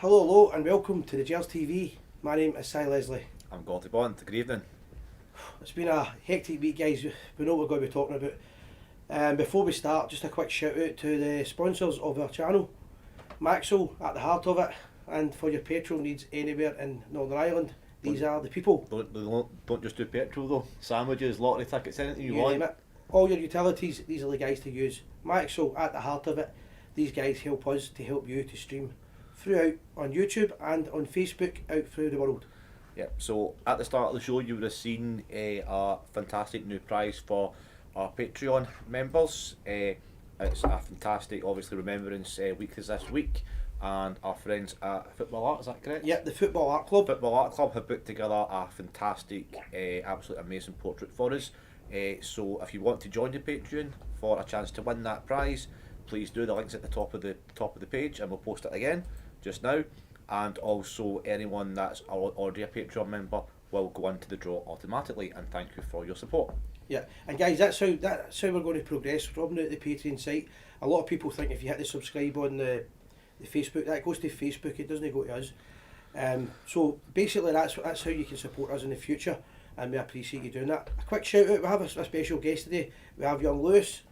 Hello, and welcome to the Gers TV. My name is Cy Leslie. I'm Gordy Bond. Good evening. It's been a hectic week, guys. We know what we're going to be talking about. Before we start, just a quick shout out to the sponsors of our channel. Maxwell at the heart of it, and for your petrol needs anywhere in Northern Ireland, these are the people. Don't just do petrol though. Sandwiches, lottery tickets, anything you want. Name it. All your utilities, these are the guys to use. Maxwell at the heart of it. These guys help us to help you to stream throughout on YouTube and on Facebook out through the world. Yep, so at the start of the show you would have seen a fantastic new prize for our Patreon members. It's a fantastic, obviously, remembrance week is this week, and our friends at Football Art, is that correct? Yep, the Football Art Club. Football Art Club have put together a fantastic, absolutely amazing portrait for us. So if you want to join the Patreon for a chance to win that prize, please do. The link's at the top of the page, and we'll post it again just now. And also anyone that's already a Patreon member will go into the draw automatically, and thank you for your support. Yeah, and guys, that's how we're going to progress. Robbing out the Patreon site. A lot of people think if you hit the subscribe on the Facebook, that goes to Facebook, it doesn't go to us. So basically that's how you can support us in the future, and we appreciate you doing that. A quick shout out, we have a special guest today. We have young Lewis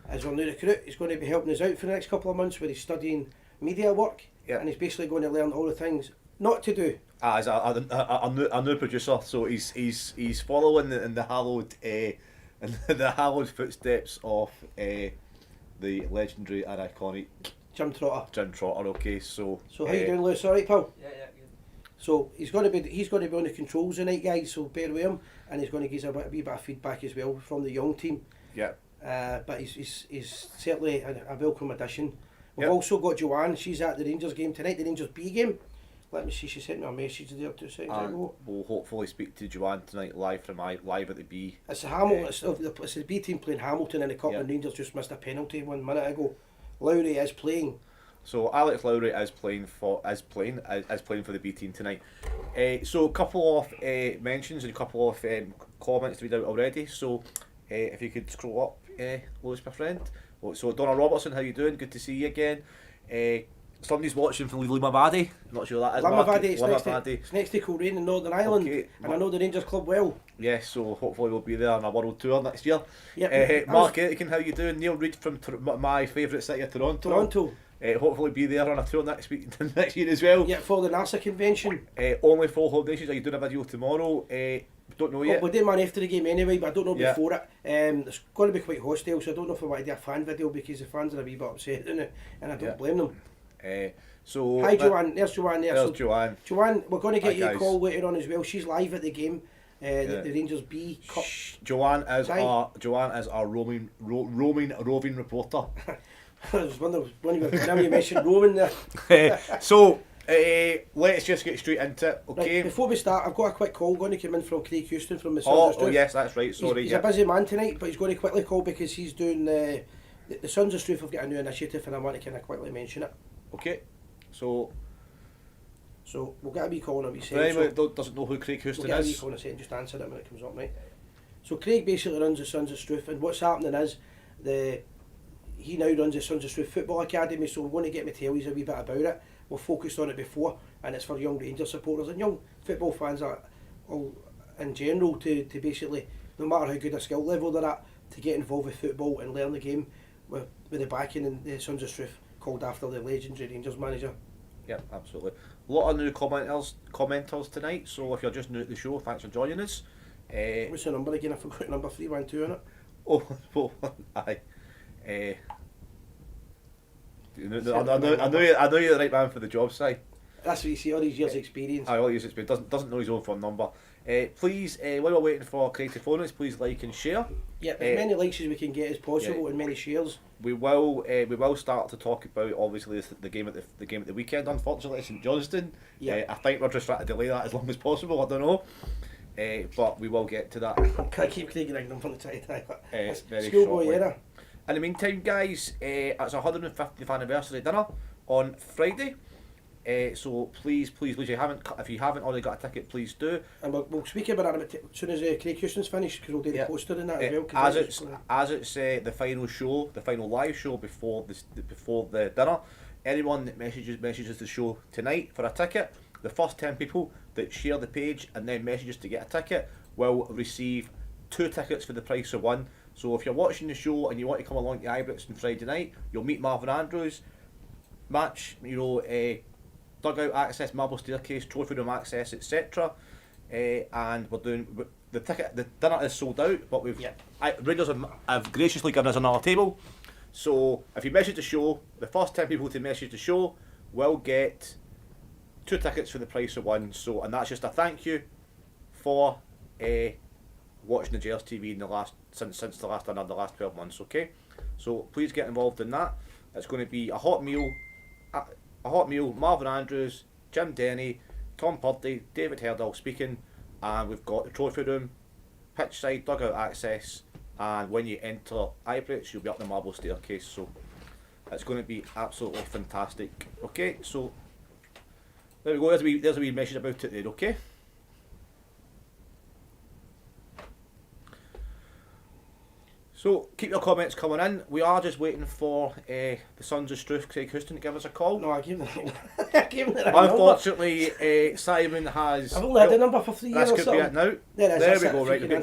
as our new recruit. He's going to be helping us out for the next couple of months where he's studying media work. Yep. And he's basically going to learn all the things not to do. As a new producer, so he's following in the hallowed footsteps of the legendary and iconic Jim Trotter. Okay, so how you doing, Lewis? All right, pal? Yeah, good. So he's going to be on the controls tonight, guys. So bear with him, and he's going to give us a wee bit of feedback as well from the young team. Yeah. But he's certainly a welcome addition. We've Yep. also got Joanne. She's at the Rangers game tonight, the Rangers B game. Let me see. She sent me a message there 2 seconds ago. We'll hopefully speak to Joanne tonight live at the B. It's the Hamilton. It's the B team playing Hamilton in the cup, Yep. and Rangers just missed a penalty 1 minute ago. Lowry is playing. So Alex Lowry is playing for the B team tonight. So a couple of mentions and a couple of comments to read out already. So if you could scroll up, Lewis, my friend. So Donna Robertson, how you doing? Good to see you again. Somebody's watching from Limavady. Not sure that is. Limavady, it's next to Coleraine in Northern Ireland, Okay. and I know the Rangers club well. Yes, so hopefully we'll be there on a world tour next year. Yep. Mark Aitken, how you doing? Neil Reid from my favourite city of Toronto. Hopefully be there on a tour next year as well. Yeah, for the NASA convention. Only full home nations. Are you doing a video tomorrow? Don't know yet. We'll do one after the game anyway, but I don't know Yeah. before it. It's going to be quite hostile, so I don't know if I want to do a fan video because the fans are a wee bit upset, and I don't Yeah. blame them. So Hi Joanne, there's Joanne there. There's Joanne. Joanne, we're going to get Hi, you a guys. call later on as well. She's live at the game, Yeah. the Rangers B Cup. Joanne is Hi. our roving reporter. I was wondering when you mentioned Roman there. So let's just get straight into it, okay? Right, before we start, I've got a quick call going to come in from Craig Houston from the Sons of Oh Struth. yes, that's right. Sorry. He's a busy man tonight, but he's going to quickly call because he's doing the Sons of Struth have got a new initiative, and I want to kind of quickly mention it. Okay. So So we'll get a wee call in a wee for second. anyone that doesn't know who Craig We'll Houston get a wee is, call in a second, just answer it when it comes up, right? So Craig basically runs the Sons of Struth, and what's happening is he now runs the Sons of Struth Football Academy, so we're going to get me tell you a wee bit about it. We've focused on it before, and it's for young Rangers supporters and young football fans all in general to basically, no matter how good a skill level they're at, to get involved with football and learn the game with the backing in the Sons of Struth, called after the legendary Rangers manager. yeah, absolutely. A lot of new commenters tonight. So if you're just new to the show, thanks for joining us. What's the number again? I forgot number 312 on it. Oh, aye. I know you're the right man for the job, Si. That's what you see, all these years' experience. I always use it, but doesn't know his own phone number. Please, while we're waiting for Craig to phone us, please like and share. Yeah, as many likes as we can get as possible, yeah. and many shares. We will start to talk about obviously the game at the weekend. Unfortunately, St Johnstone. Yeah. I think we're just trying to delay that as long as possible. I don't know, but we will get to that. I keep taking a number to try to type it. Very Schoolboy shortly. error. In the meantime, guys, it's our 150th anniversary dinner on Friday. So please, if you haven't already got a ticket, please do. And we'll speak about it as soon as Craig Houston's finished, because we'll do the Yeah. poster in that as well. As it's the final live show before the dinner. anyone that messages the show tonight for a ticket, the first 10 people that share the page and then message us to get a ticket will receive 2 tickets for the price of 1. So if you're watching the show and you want to come along to Ibrox on Friday night, you'll meet Marvin Andrews, match, dugout access, marble staircase, trophy room access, etc. And we're doing the dinner is sold out, but Rangers have graciously given us another table. So if you message the show, the first 10 people to message the show will get 2 tickets for the price of 1. So, and that's just a thank you for watching the Gers TV in the last since the last 12 months. Okay, so please get involved in that. It's going to be a hot meal. Marvin Andrews, Jim Denny, Tom Purdy, David Herdall speaking, and we've got the trophy room, pitch side, dugout access, and when you enter Ibrox, you'll be up the marble staircase. So it's going to be absolutely fantastic. Okay, so there we go. There's a wee message about it there. Okay. So keep your comments coming in. We are just waiting for the Sons of Struth, Craig Houston, to give us a call. No, I gave them the Unfortunately, Simon has. I've only had the number for 3 years. That could be it now. There we go. Right, we've got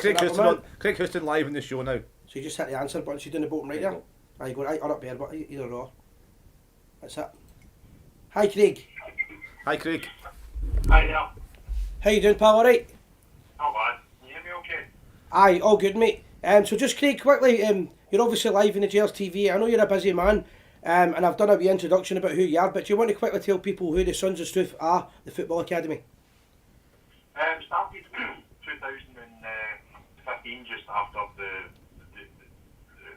Craig Houston live in the show now. So you just hit the answer button. So you're doing the bottom right there. You go right or up there, but either or. That's it. Hi, Craig. Hi, Craig. Hi there. How you doing, pal? All right? Not bad. Can you hear me okay? Aye, all good, mate. So just Craig, quickly, you're obviously live in the Gers TV. I know you're a busy man, and I've done a wee introduction about who you are, but do you want to quickly tell people who the Sons of Struth are, the football academy? Started 2015, just after the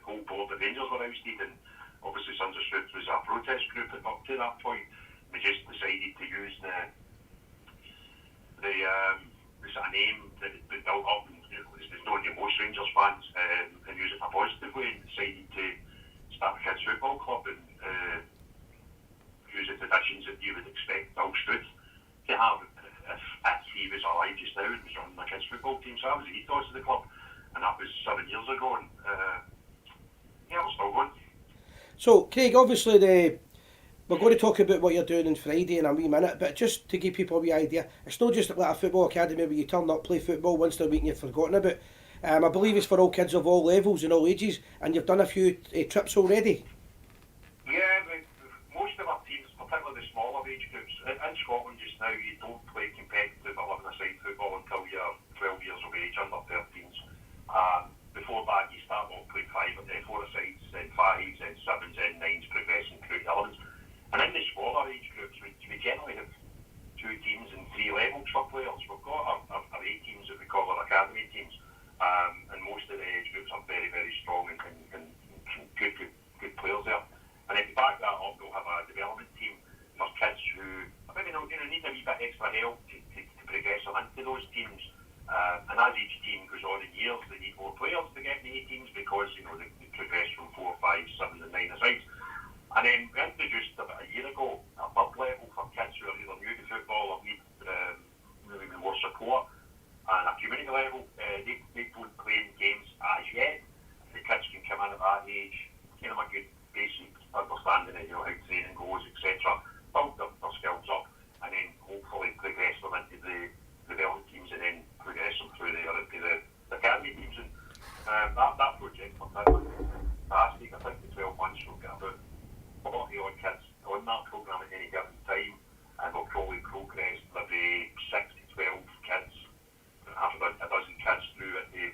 whole board of Rangers were ousted, and obviously Sons of Struth was a protest group up to that point. We just decided to use the sort of name that had been built up, and there's known to most Rangers fans, and use it in a positive way, and decided to start a kids football club and use the traditions that you would expect Bill Struth to have if he was alive just now and was running a kids football team. So that was the ethos of the club, and that was 7 years ago, and we're still going. So Craig, obviously we're going to talk about what you're doing on Friday in a wee minute, but just to give people a wee idea, it's not just like a football academy where you turn up, play football once a week and you've forgotten about. I believe it's for all kids of all levels and all ages, and you've done a few trips already. Yeah, most of our teams, particularly the smaller age groups, in Scotland just now, you don't play competitive 11-a-side football until you're 12 years of age, under 13s. Before that, you start off playing 4-a-sides, then 5s, then 7s, then 9s, progressing through to 11s. And in the smaller age groups, we generally have 2 teams and 3 levels for players. We've got our A teams that we call our academy teams, and most of the age groups are very, very strong and good players there. And if you back that up, we'll have a development team for kids who maybe need a wee bit extra help to progress them into those teams. And as each team goes on in years, they need more players to get in the A teams because they progress from 4, 5, 7 and 9 asides. And then we introduced about a year ago a third level for kids who are either new to football or need really more support. And a community level, they don't play in games as yet. The kids can come in at that age, give them a good basic understanding of how training goes, etc. Build their skills up, and then hopefully progress them into the development teams, and then progress them through there into the academy teams. And that project for fantastic. I think in 12 months we'll get about 40 odd kids on that programme at any given time, and we'll probably progress maybe 6 to 12 kids, half a dozen kids through at the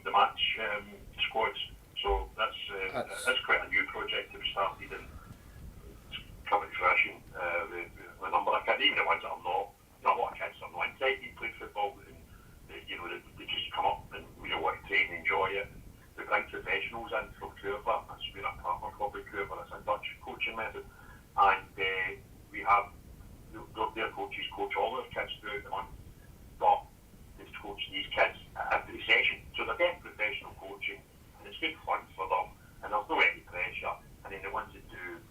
match squads. So that's quite a new project that we started, and it's coming to fruition with a number of kids, even the ones that are not a lot of kids are not inside who play football, and they just come up and want to train and enjoy it. We bring professionals in from Curva. That's been a partner club with Curva. It's a Dutch coaching method, and we have their coaches coach all their kids throughout the month, but they coach these kids at every session. So they're getting professional coaching, and it's good fun for them, and there's no any pressure. And then the ones that do,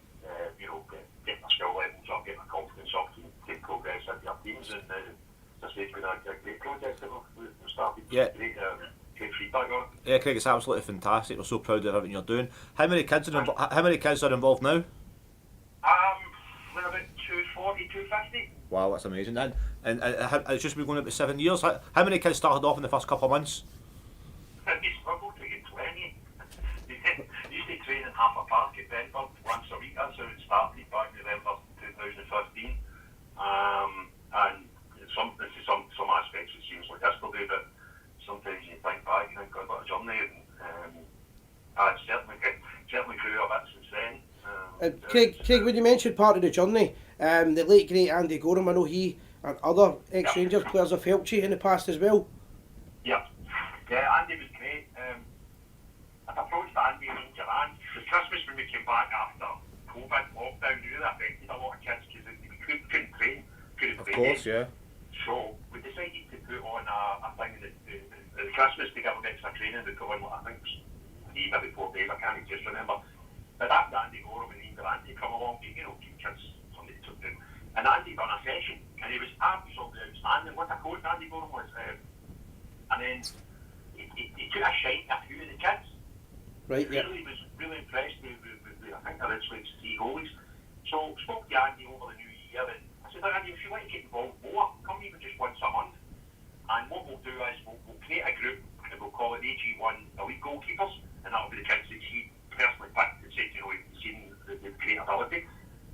get their skill levels up, get their confidence up, and take progress into their teams. And as I say, it's been a great project that we've started. Yeah. Great feedback on it. Yeah, Craig, it's absolutely fantastic. We're so proud of everything you're doing. How many kids are involved now? 250. Wow, that's amazing. And it's just been going about 7 years. How many kids started off in the first couple of months? They struggled to get 20. They used to train in half a park at Bedford once a week. That's how it started back in November 2015. And some aspects it seems like yesterday, but sometimes you think back and think, God, what a journey. And it's certainly grew a bit since then. Craig, when you mentioned part of the journey, the late great Andy Gorham, I know he and other ex-Rangers players have helped you in the past as well. Yeah, Andy was great. I'd approached Andy in Japan. The Christmas when we came back after COVID lockdown really affected a lot of kids because we couldn't train, couldn't play. Of course, yeah. So we decided to put on a thing in the Christmas to give them extra training. We put on, I think, 3 maybe 4 days. I can't just remember. But after Andy Gorham and Ian Durante come along, keep kids somebody took them. And Andy done a session, and he was absolutely outstanding. What a coach Andy Gorham was. And then he took a shine at a few of the kids. Right, yeah. Really was really impressed with I think they're actually 3 goalies. So spoke to Andy over the new year, and I said, Andy, if you want to get involved more, come even just once a month. And what we'll do is we'll create a group, and we'll call it AG1 Elite Goalkeepers, and that'll be the kids that he personally picked and said, he's seen the great ability.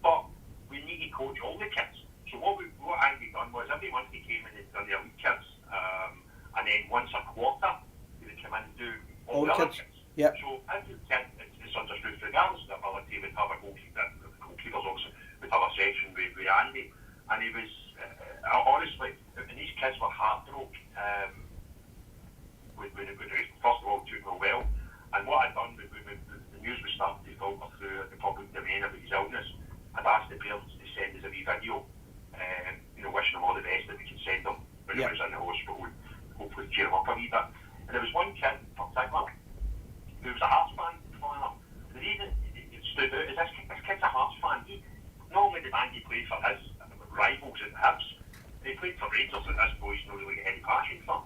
But we need to coach all the kids. So what Andy done was every month he came in and done the elite kids, and then once a quarter he would come in and do all the other kids. Yep. So every kid at the Sons of Struth, regardless of their ability, would have a goalkeeper. The goalkeepers also would have a session with Andy, and he was honestly, and these kids were heartbroken when they first of all took me well. And what I'd done, the news was starting to filter through the public domain about his illness. I'd asked the parents to send us a wee video, wishing him all the best that we could send him when he was in the hospital and hopefully cheer him up a wee bit. And there was one kid in particular who was a Hearts fan, funny enough. The reason it stood out is this kid's a Hearts fan. Normally the band he played for his rivals at Hibs, he played for Rangers that this boy's not really got any passion for.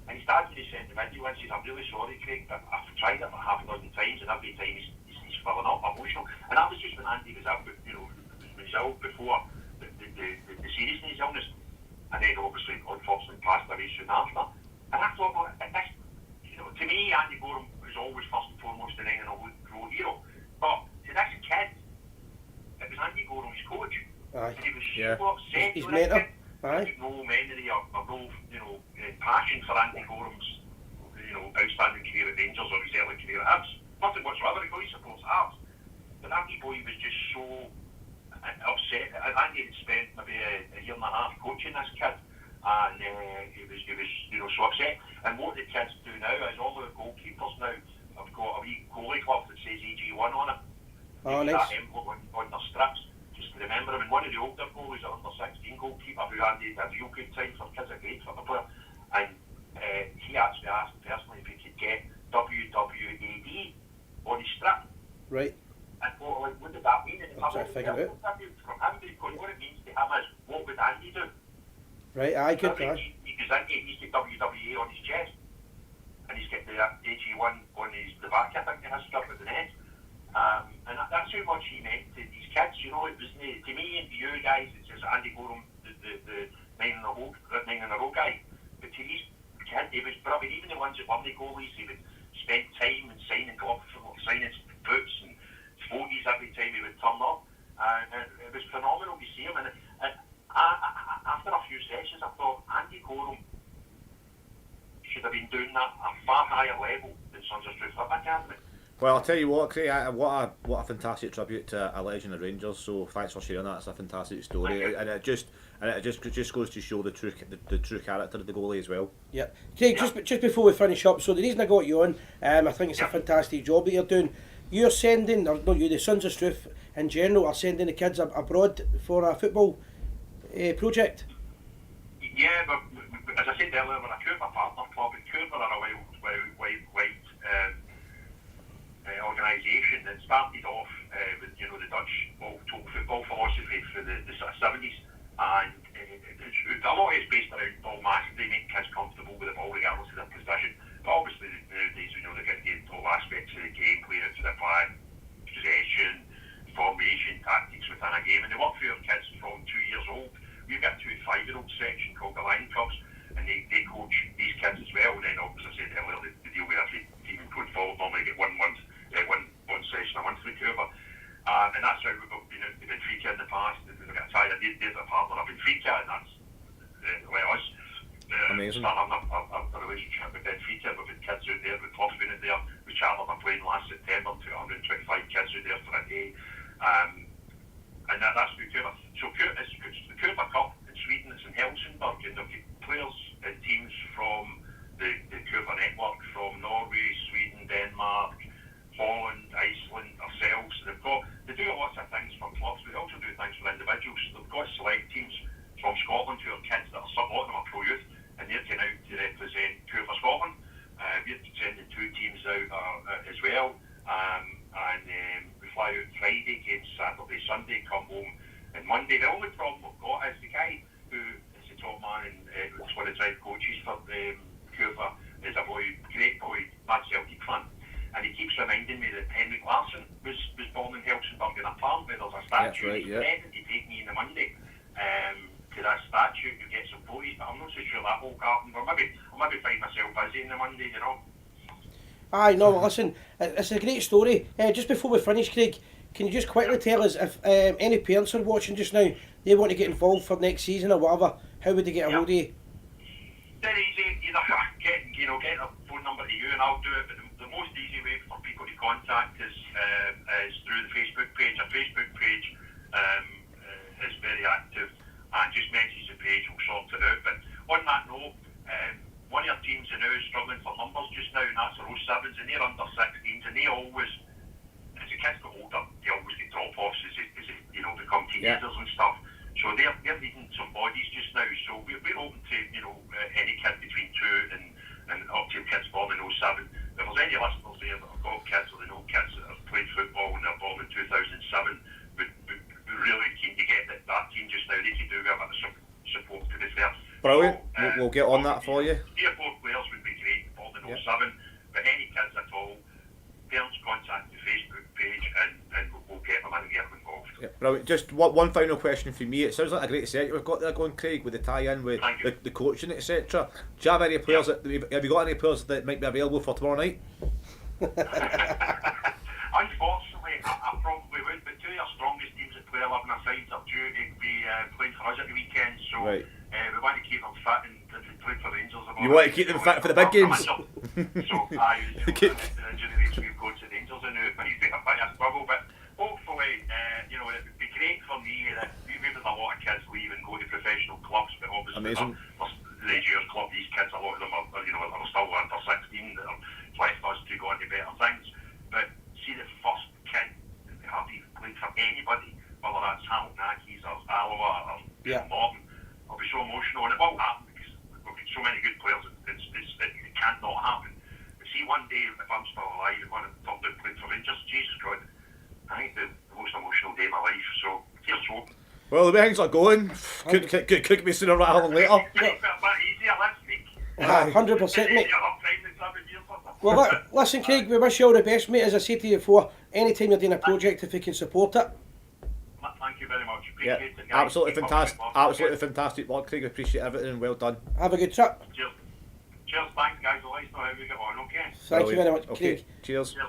And he started to send the video and says, I'm really sorry, Craig, but I've tried it about half a dozen times, and every time he's filling up emotional. And that was just when Andy was out, when he's out before the seriousness of his illness. And then obviously, unfortunately, passed away soon after. And I thought, well, to me, Andy Gorham was always first and foremost an NRL hero. But to this kid, it was Andy Gorham's coach. Aye. And he was so upset. His mentor. Aye. No memory or no, passion for Andy Gorham's, outstanding career at Rangers or his early career at Hibs. Nothing whatsoever. He supports Hearts. But that boy was just so upset. Andy had spent maybe a year and a half coaching this kid, and he was so upset. And what the kids do now is all the goalkeepers now have got a wee goalie club that says AG1 on it. Oh, nice. That emblem on their strips, just to remember him. And one of the older goalies, an under-16 goalkeeper, who Andy had a real good time for, kids are great for the player. And he actually asked personally if he could get WWAD on his strip. Right. And what did that mean? And I'm trying to figure it out. From him, because what it means to him is, what would Andy do? Right, aye, good. He goes in, he's got WWA on his chest, and he's got the AG1 on the back, I think, it has stuff at the net. And that's how much he meant to these kids. It was to me and to you guys, it's just Andy Gorham, the 9 in a row guy. But to these kids, he was probably, even the ones that won the goalies, he would spend time and signing gloves, signing boots and floaties every time he would turn up. And it was phenomenal to see him. And after a few sessions, I thought Andy Gorham should have been doing that at a far higher level than Sons of Struth Academy. Well, I'll tell you what, Craig, what a fantastic tribute to a legend of Rangers. So thanks for sharing that. It's a fantastic story, and it just goes to show the true character of the goalie as well. Yeah, Craig. Just before we finish up, so the reason I got you on, I think it's a fantastic job that you're doing. You're sending, or not you, the Sons of Struth in general are sending the kids abroad for a football project. Yeah, but as I said earlier, we're a Cooper partner club, and Cooper are a white organisation that started off with the Dutch total football philosophy for the sort of 70s, and a lot of it's based around ball mastery, make kids comfortable with the ball regardless of their position. But obviously nowadays they're getting into all aspects of the game, playing out to the plan, possession, formation, tactics within a game, and they work through our kids from 2 years old. normally get one session a month with Cuba. And that's how we've been out to Benfica in the past. We've got a tie, they're a partner of Benfica, and that's let us Amazing. start having a relationship with Benfica. We've had kids out there, the club's been out there. We chatted on a plane last September, 225 kids out there for a day. And that's with Cuba. So it's the Cuba Cup in Sweden, it's in Helsingborg, and they've got players and teams from the Cuba network, from Norway, Sweden, Denmark, Holland, Iceland, ourselves. They do lots of things for clubs, but they also do things for individuals. They've got select teams from Scotland who are kids that are some of them are pro youth, and they're going out to represent Cuba Scotland. We're sending 2 teams out as well, and we fly out Friday, games Saturday, Sunday, come home and Monday. The only problem we've got is the guy who is the top man and is one of the head coaches for Cuba is a great boy, mad Celtic fan. And he keeps reminding me that Henrik Larsson was born in Helsingborg, and apparently there's a statue. Right, He's threatened to take me on the Monday to that statue to get some photos, but I'm not so sure that will happen. But I'll maybe find myself busy on the Monday, you know. Aye, no, listen, it's a great story. Just before we finish, Craig, can you just quickly tell us if any parents are watching just now, they want to get involved for next season or whatever, how would they get a hold of you? Very easy. Either get a phone number to you and I'll do it. But the most easy way for people to contact is through the Facebook page. Our Facebook page is very active, and just message the page, we'll sort it out. But on that note, one of our teams are now struggling for numbers just now, and that's the 07s, and they're under 16s, and they always, as the kids get older, they always get drop-offs as they become teenagers and stuff. So they're needing some bodies just now. So we're open to any kid between 2 and up to kids born in 07. If there's any listeners there that have got kids or they know kids that have played football and they're born in 2007, we're really keen to get that team just now. They can do a bit of support to be fair. Brilliant. So, We'll get on that for you. 3 or 4 players would be great born in 07, but any kids at all, parents contact the Facebook page and we'll get them in and get them involved. Yeah, brilliant. Just one final question for me. It sounds like a great set we've got there going, Craig, with the tie-in with the coaching, etc. Do you have any players have you got any players that might be available for tomorrow night? Unfortunately, I probably would, but 2 of our strongest teams that play 11 aside are due to be playing for us at the weekend, so right. We want to keep them fit and play for Rangers. You want to keep them fit for the big games? So the injury rates we've got to Rangers and now might be a bit of a struggle, but hopefully, it would be great for me that we've had a lot of kids leave and go to professional clubs, but obviously amazing. The Gers club, these kids, a lot of them are still under 16 that have left us to go on to better things. But see the first kid that they have even played for anybody, whether that's Hamilton Ackies or Alloa or Morton, I'll be so emotional, and it will happen because we've got so many good players. It can't not happen. But see, one day if I'm still alive, and one of the top played for Rangers, Jesus God, I think the most emotional day of my life. So here's hope. Well, the way things are going, could be sooner rather than later. It's a bit easier last week. 100%, mate. Well, listen, Craig, we wish you all the best, mate. As I said to you before, anytime you're doing a project, if we can support it. Thank you very much. Yeah, Appreciate it, guys. absolutely fantastic. Absolutely fantastic work, Craig. Appreciate everything and well done. Have a good trip. Cheers. Cheers, thanks, guys. I'll let you know how we get on, okay? Thank you very much, Okay, Craig. cheers. Cheers.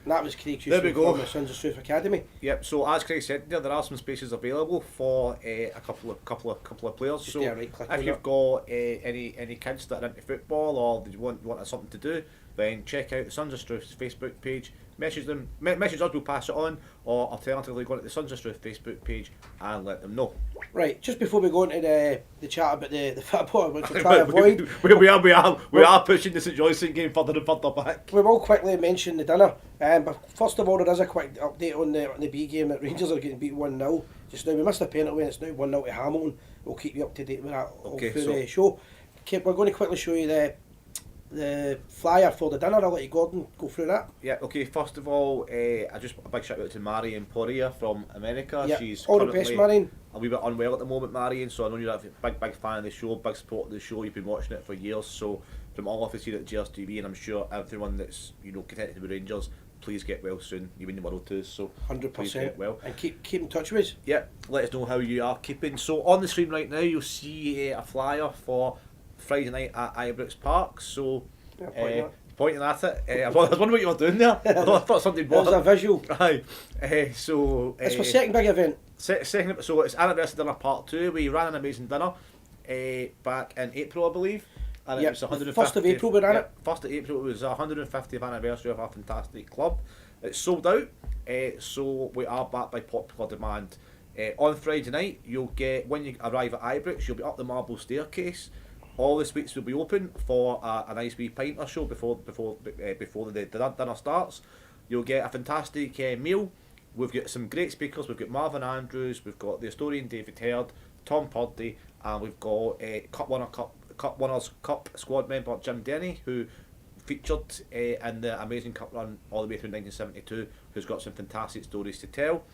And that was Craig There we go. from the Sons of Struth Academy. Yep. So as Craig said, there are some spaces available for a couple of players. Just so do a right click on if you've got any kids that are into football or you want something to do, then check out the Sons of Struth's Facebook page. Message them. Message us. We'll pass it on. Or alternatively, go into the Sons of Struth Facebook page and let them know. Right, just before we go into the chat about the football, which we'll try to avoid, we are pushing the St Johnstone game further and further back. we will quickly mention the dinner. But first of all, there is a quick update on the B game that Rangers are getting beat 1-0 just now. We missed a penalty and it's now 1-0 to Hamilton. We'll keep you up to date with that all through the show. Okay, we're going to quickly show you the flyer for the dinner. I'll let you Gordon go through that. Yeah, okay, first of all, I just a big shout out to Marion Poirier from America. Yeah, She's all the best, Marion. A wee bit unwell at the moment, Marion, so I know you're a big fan of the show, big support of the show, you've been watching it for years, so from all of us here at Gers TV, and I'm sure everyone that's connected with Rangers, please get well soon. You win the world too, so 100%. please get well. And keep in touch with us. Yeah, let us know how you are keeping. So on the screen right now, you'll see a flyer for Friday night at Ibrox Park, so pointing at it. I was wondering what you were doing there. I thought something There's a visual. Aye. So It's my second big event. Second, so it's anniversary dinner part 2. We ran an amazing dinner back in April, I believe. And Yep, it was 150th, 1st of April we ran it. 1st of April, it was 150th anniversary of our fantastic club. It's sold out, so we are back by popular demand. On Friday night, you'll get, when you arrive at Ibrox, you'll be up the marble staircase. All the suites will be open for a nice wee pinter show before the dinner starts. You'll get a fantastic meal. We've got some great speakers. We've got Marvin Andrews, we've got the historian David Herd, Tom Purdy, and we've got Cup Winners' Cup squad member Jim Denny, who featured in the amazing cup run all the way through 1972, who's got some fantastic stories to tell.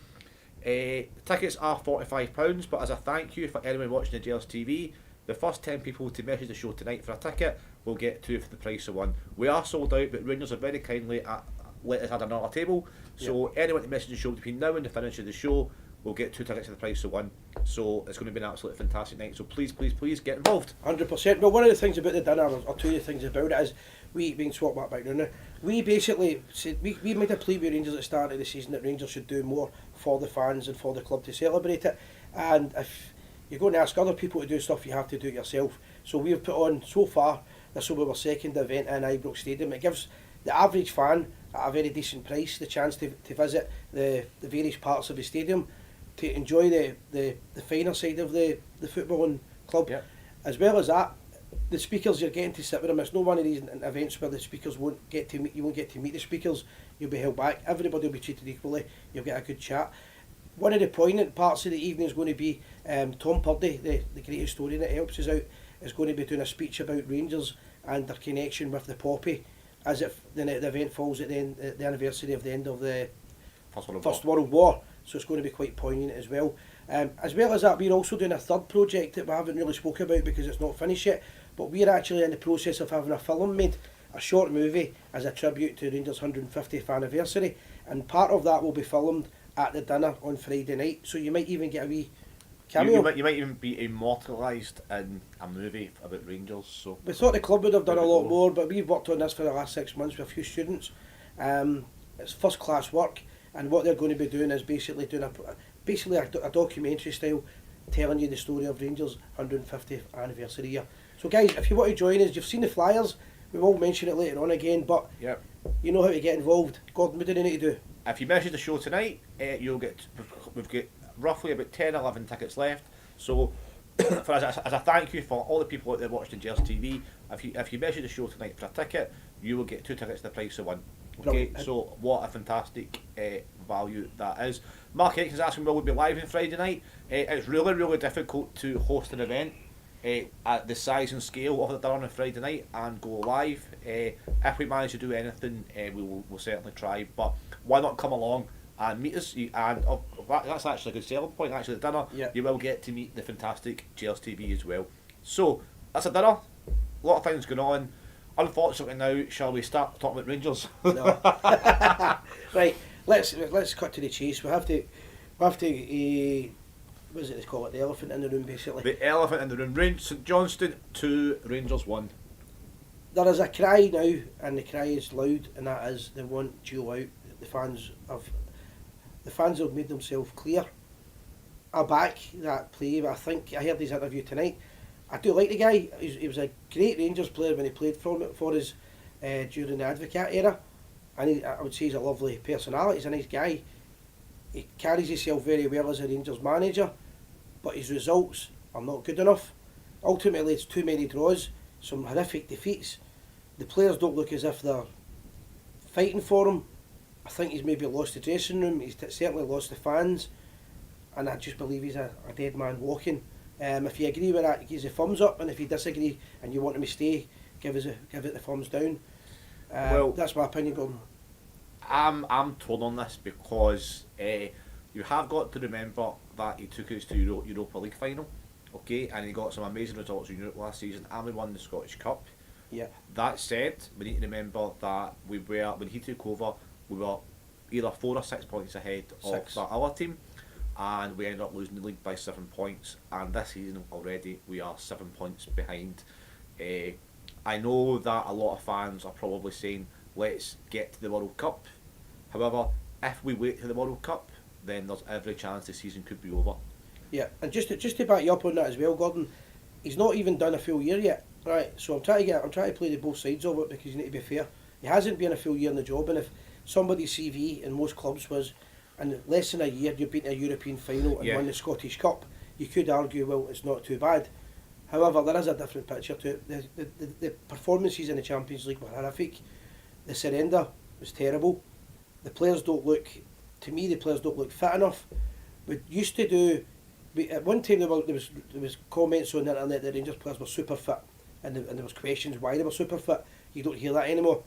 Tickets are £45, but as a thank you for anyone watching the Gers TV, the first 10 people to message the show tonight for a ticket will get 2 for the price of 1. We are sold out, but Rangers are very kindly let us add another table. So anyone to message the show between now and the finish of the show will get 2 tickets for the price of 1. So it's going to be an absolutely fantastic night. So please get involved. 100%. Well, one of the things about the dinner, or two of the things about it, is we being swap back now. We basically said we made a plea with Rangers at the start of the season that Rangers should do more for the fans and for the club to celebrate it. And if you're going to ask other people to do stuff, you have to do it yourself. So we've put on, so far, this will be our second event in Ibrox Stadium. It gives the average fan at a very decent price the chance to visit the various parts of the stadium, to enjoy the finer side of the footballing club. Yep. As well as that, the speakers, you're getting to sit with them. It's not one of these events where the speakers won't get to meet, you won't get to meet the speakers. You'll be held back. Everybody will be treated equally. You'll get a good chat. One of the poignant parts of the evening is going to be Tom Purdy, the great historian that helps us out, is going to be doing a speech about Rangers and their connection with the Poppy, as if the event falls at the anniversary of the end of the First World War. So it's going to be quite poignant as well. As well as that, we're also doing a third project that we haven't really spoke about because it's not finished yet, but we're actually in the process of having a film made, a short movie as a tribute to Rangers' 150th anniversary, and part of that will be filmed at the dinner on Friday night, so you might even get a wee cameo. You might even be immortalised in a movie about Rangers. So we thought the club would have done a lot more, but we've worked on this for the last 6 months with a few students. It's first class work, and what they're going to be doing is basically doing a documentary style, telling you the story of Rangers' 150th anniversary year. So guys, if you want to join us, you've seen the flyers, we will mention it later on again, but you know how to get involved. Gordon, what do you need to do? If you message the show tonight, we've got roughly about 10-11 tickets left. So as a thank you for all the people out there watching Gers TV, if you message the show tonight for a ticket, you will get 2 tickets at the price of 1. Okay, Brilliant. so what a fantastic value that is. Mark Hickson's asking, will we be live on Friday night? It's really difficult to host an event at the size and scale of the dinner on Friday night and go live. If we manage to do anything, we'll certainly try, but why not come along and meet us? And that's actually a good selling point. Actually, the dinner, you will get to meet the fantastic Gers TV as well. So that's a dinner. A lot of things going on. Unfortunately now, shall we start talking about Rangers? No. Right, let's cut to the chase. We have to what is it they call it? The elephant in the room, basically. The elephant in the room. St Johnstone 2, Rangers 1. There is a cry now, and the cry is loud, and that is they want Gio out. The fans have made themselves clear. I back that play, but I think I heard his interview tonight. I do like the guy. He was a great Rangers player when he played for us during the Advocate era, and I would say he's a lovely personality. He's a nice guy. He carries himself very well as a Rangers manager, but his results are not good enough. Ultimately, it's too many draws, some horrific defeats. The players don't look as if they're fighting for him. I think he's maybe lost the dressing room. He's certainly lost the fans, and I just believe he's a dead man walking. If you agree with that, give us a thumbs up, and if you disagree and you want him to stay, give it the thumbs down. Well, that's my opinion, Gordon. I'm torn on this because you have got to remember that he took us to Europa League final, okay, and he got some amazing results in Europe last season, and we won the Scottish Cup. Yeah. That said, we need to remember that when he took over, we were either 4 or 6 points ahead of that other team, and we ended up losing the league by 7 points. And this season already, we are 7 points behind I know that a lot of fans are probably saying, let's get to the World Cup. However, if we wait to the World Cup, then there's every chance the season could be over. Yeah, and just to back you up on that as well, Gordon, he's not even done a full year yet, right? So I'm trying to play the both sides of it, because you need to be fair. He hasn't been a full year in the job, and if somebody's CV in most clubs was, in less than a year you've been to a European final and won the Scottish Cup, you could argue, well, it's not too bad. However, there is a different picture to it. The performances in the Champions League were horrific. The surrender was terrible. The players don't look, to me, the players don't look fit enough. We used to do. At one time there was comments on the internet that Rangers players were super fit, and there was questions why they were super fit. You don't hear that anymore.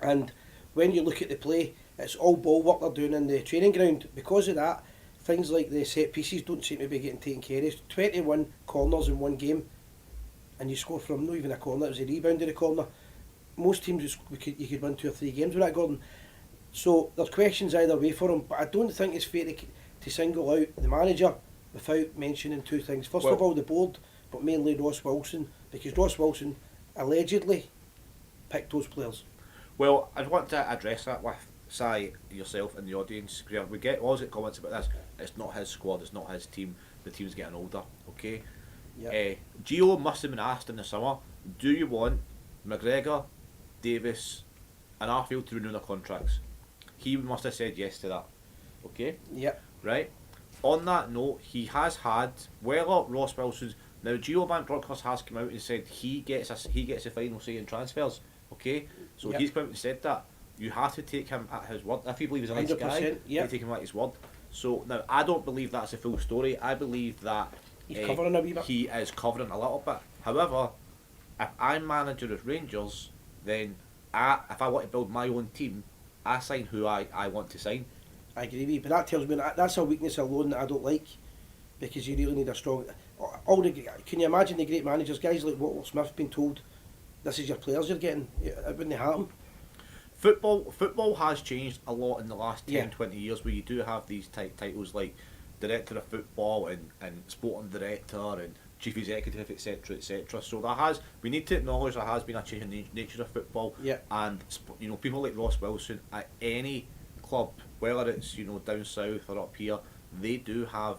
And when you look at the play, it's all ball work they're doing in the training ground. Because of that, things like the set pieces don't seem to be getting taken care of. 21 corners in one game, and you score from not even a corner, it was a rebound in a corner. Most teams you could win 2 or 3 games with that, Gordon. So there's questions either way for him, but I don't think it's fair to single out the manager without mentioning 2 things. First of all, the board, but mainly Ross Wilson, because Ross Wilson allegedly picked those players. Well, I want to address that with Si, yourself and the audience. We get always get comments about this. It's not his squad, it's not his team. The team's getting older, okay? Yep. Gio must have been asked in the summer, do you want McGregor, Davis and Arfield to renew their contracts? He must have said yes to that, okay? Yep. Right? On that note, he has had, whether Ross Wilson's, now Gio Van Bronckhorst has come out and said he gets a final say in transfers, okay? So Yep. he's come out and said that. You have to take him at his word. If you believe he's a nice guy, 100%, you take him at his word. So now, I don't believe that's the full story. I believe that He's covering a wee bit. he is covering a little bit. However, if I'm manager of Rangers, then if I want to build my own team, I sign who I want to sign. I agree with you, but that tells me that's a weakness alone that I don't like, because you really need a strong. Can you imagine the great managers, guys like Walter Smith, being told, "This is your players you're getting"? It wouldn't happen. Football has changed a lot in the last 10, Yeah. 20 years, where you do have these titles like Director of Football and Sporting Director and Chief Executive, etc., etc. So we need to acknowledge there has been a change in nature of football. Yeah. And people like Ross Wilson at any club, whether it's down south or up here, they do have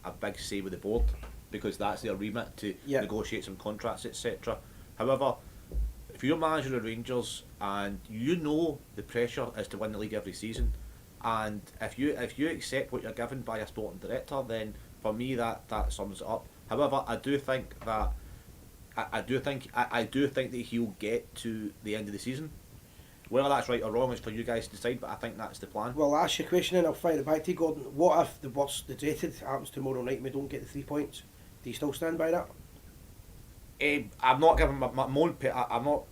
a big say with the board, because that's their remit to negotiate some contracts, etc. However, if you're manager of Rangers and you know the pressure is to win the league every season, and if you accept what you're given by a sporting director, then for me that sums it up. However, I do think that he'll get to the end of the season. Whether that's right or wrong is for you guys to decide, but I think that's the plan. Well, I'll ask you a question and I'll fire it back to you, Gordon. What if the worst, the dreaded, happens tomorrow night and we don't get the 3 points? Do you still stand by that? I'm not giving I'm not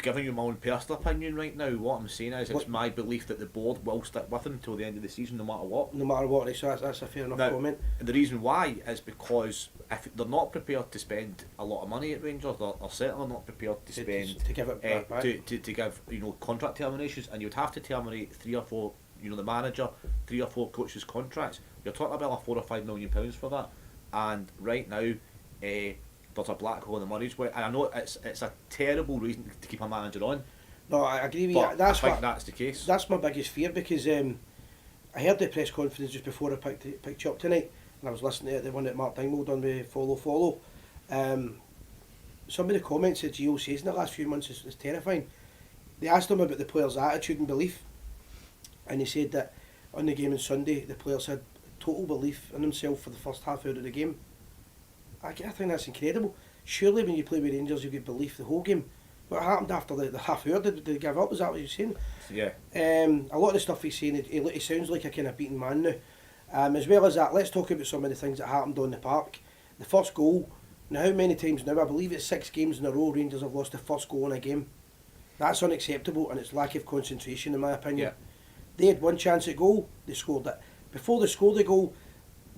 giving you my own personal opinion right now. What I'm saying is it's my belief that the board will stick with him till the end of the season, no matter what. No matter what, right, so that's a fair enough comment. The reason why is because if they're not prepared to spend a lot of money at Rangers, they're certainly not prepared to spend to give it back. to give contract terminations, and you'd have to terminate 3 or 4, the manager, 3 or 4 coaches' contracts. You're talking about like £4 or £5 million for that, and right now, there's a black hole in the money's way, and I know it's a terrible reason to keep a manager on. No, I agree with but you. That's that's the case. That's my biggest fear, because I heard the press conference just before I picked you up tonight, and I was listening to the one that Mark Dingwall done with Follow. Some of the comments that Gio says in the last few months is terrifying. They asked him about the players' attitude and belief, and he said that on the game on Sunday the players had total belief in themselves for the first half hour of the game. I think that's incredible. Surely when you play with Rangers you get belief the whole game. What happened after the half hour? Did they give up? Is that what you're saying? Yeah. A lot of the stuff he's saying, he sounds like a kind of beaten man now. As well as that, let's talk about some of the things that happened on the park. The first goal. Now, how many times now? I believe it's 6 games in a row Rangers have lost the first goal in a game. That's unacceptable, and it's lack of concentration in my opinion. Yeah. They had one chance at goal, they scored it. Before they scored the goal,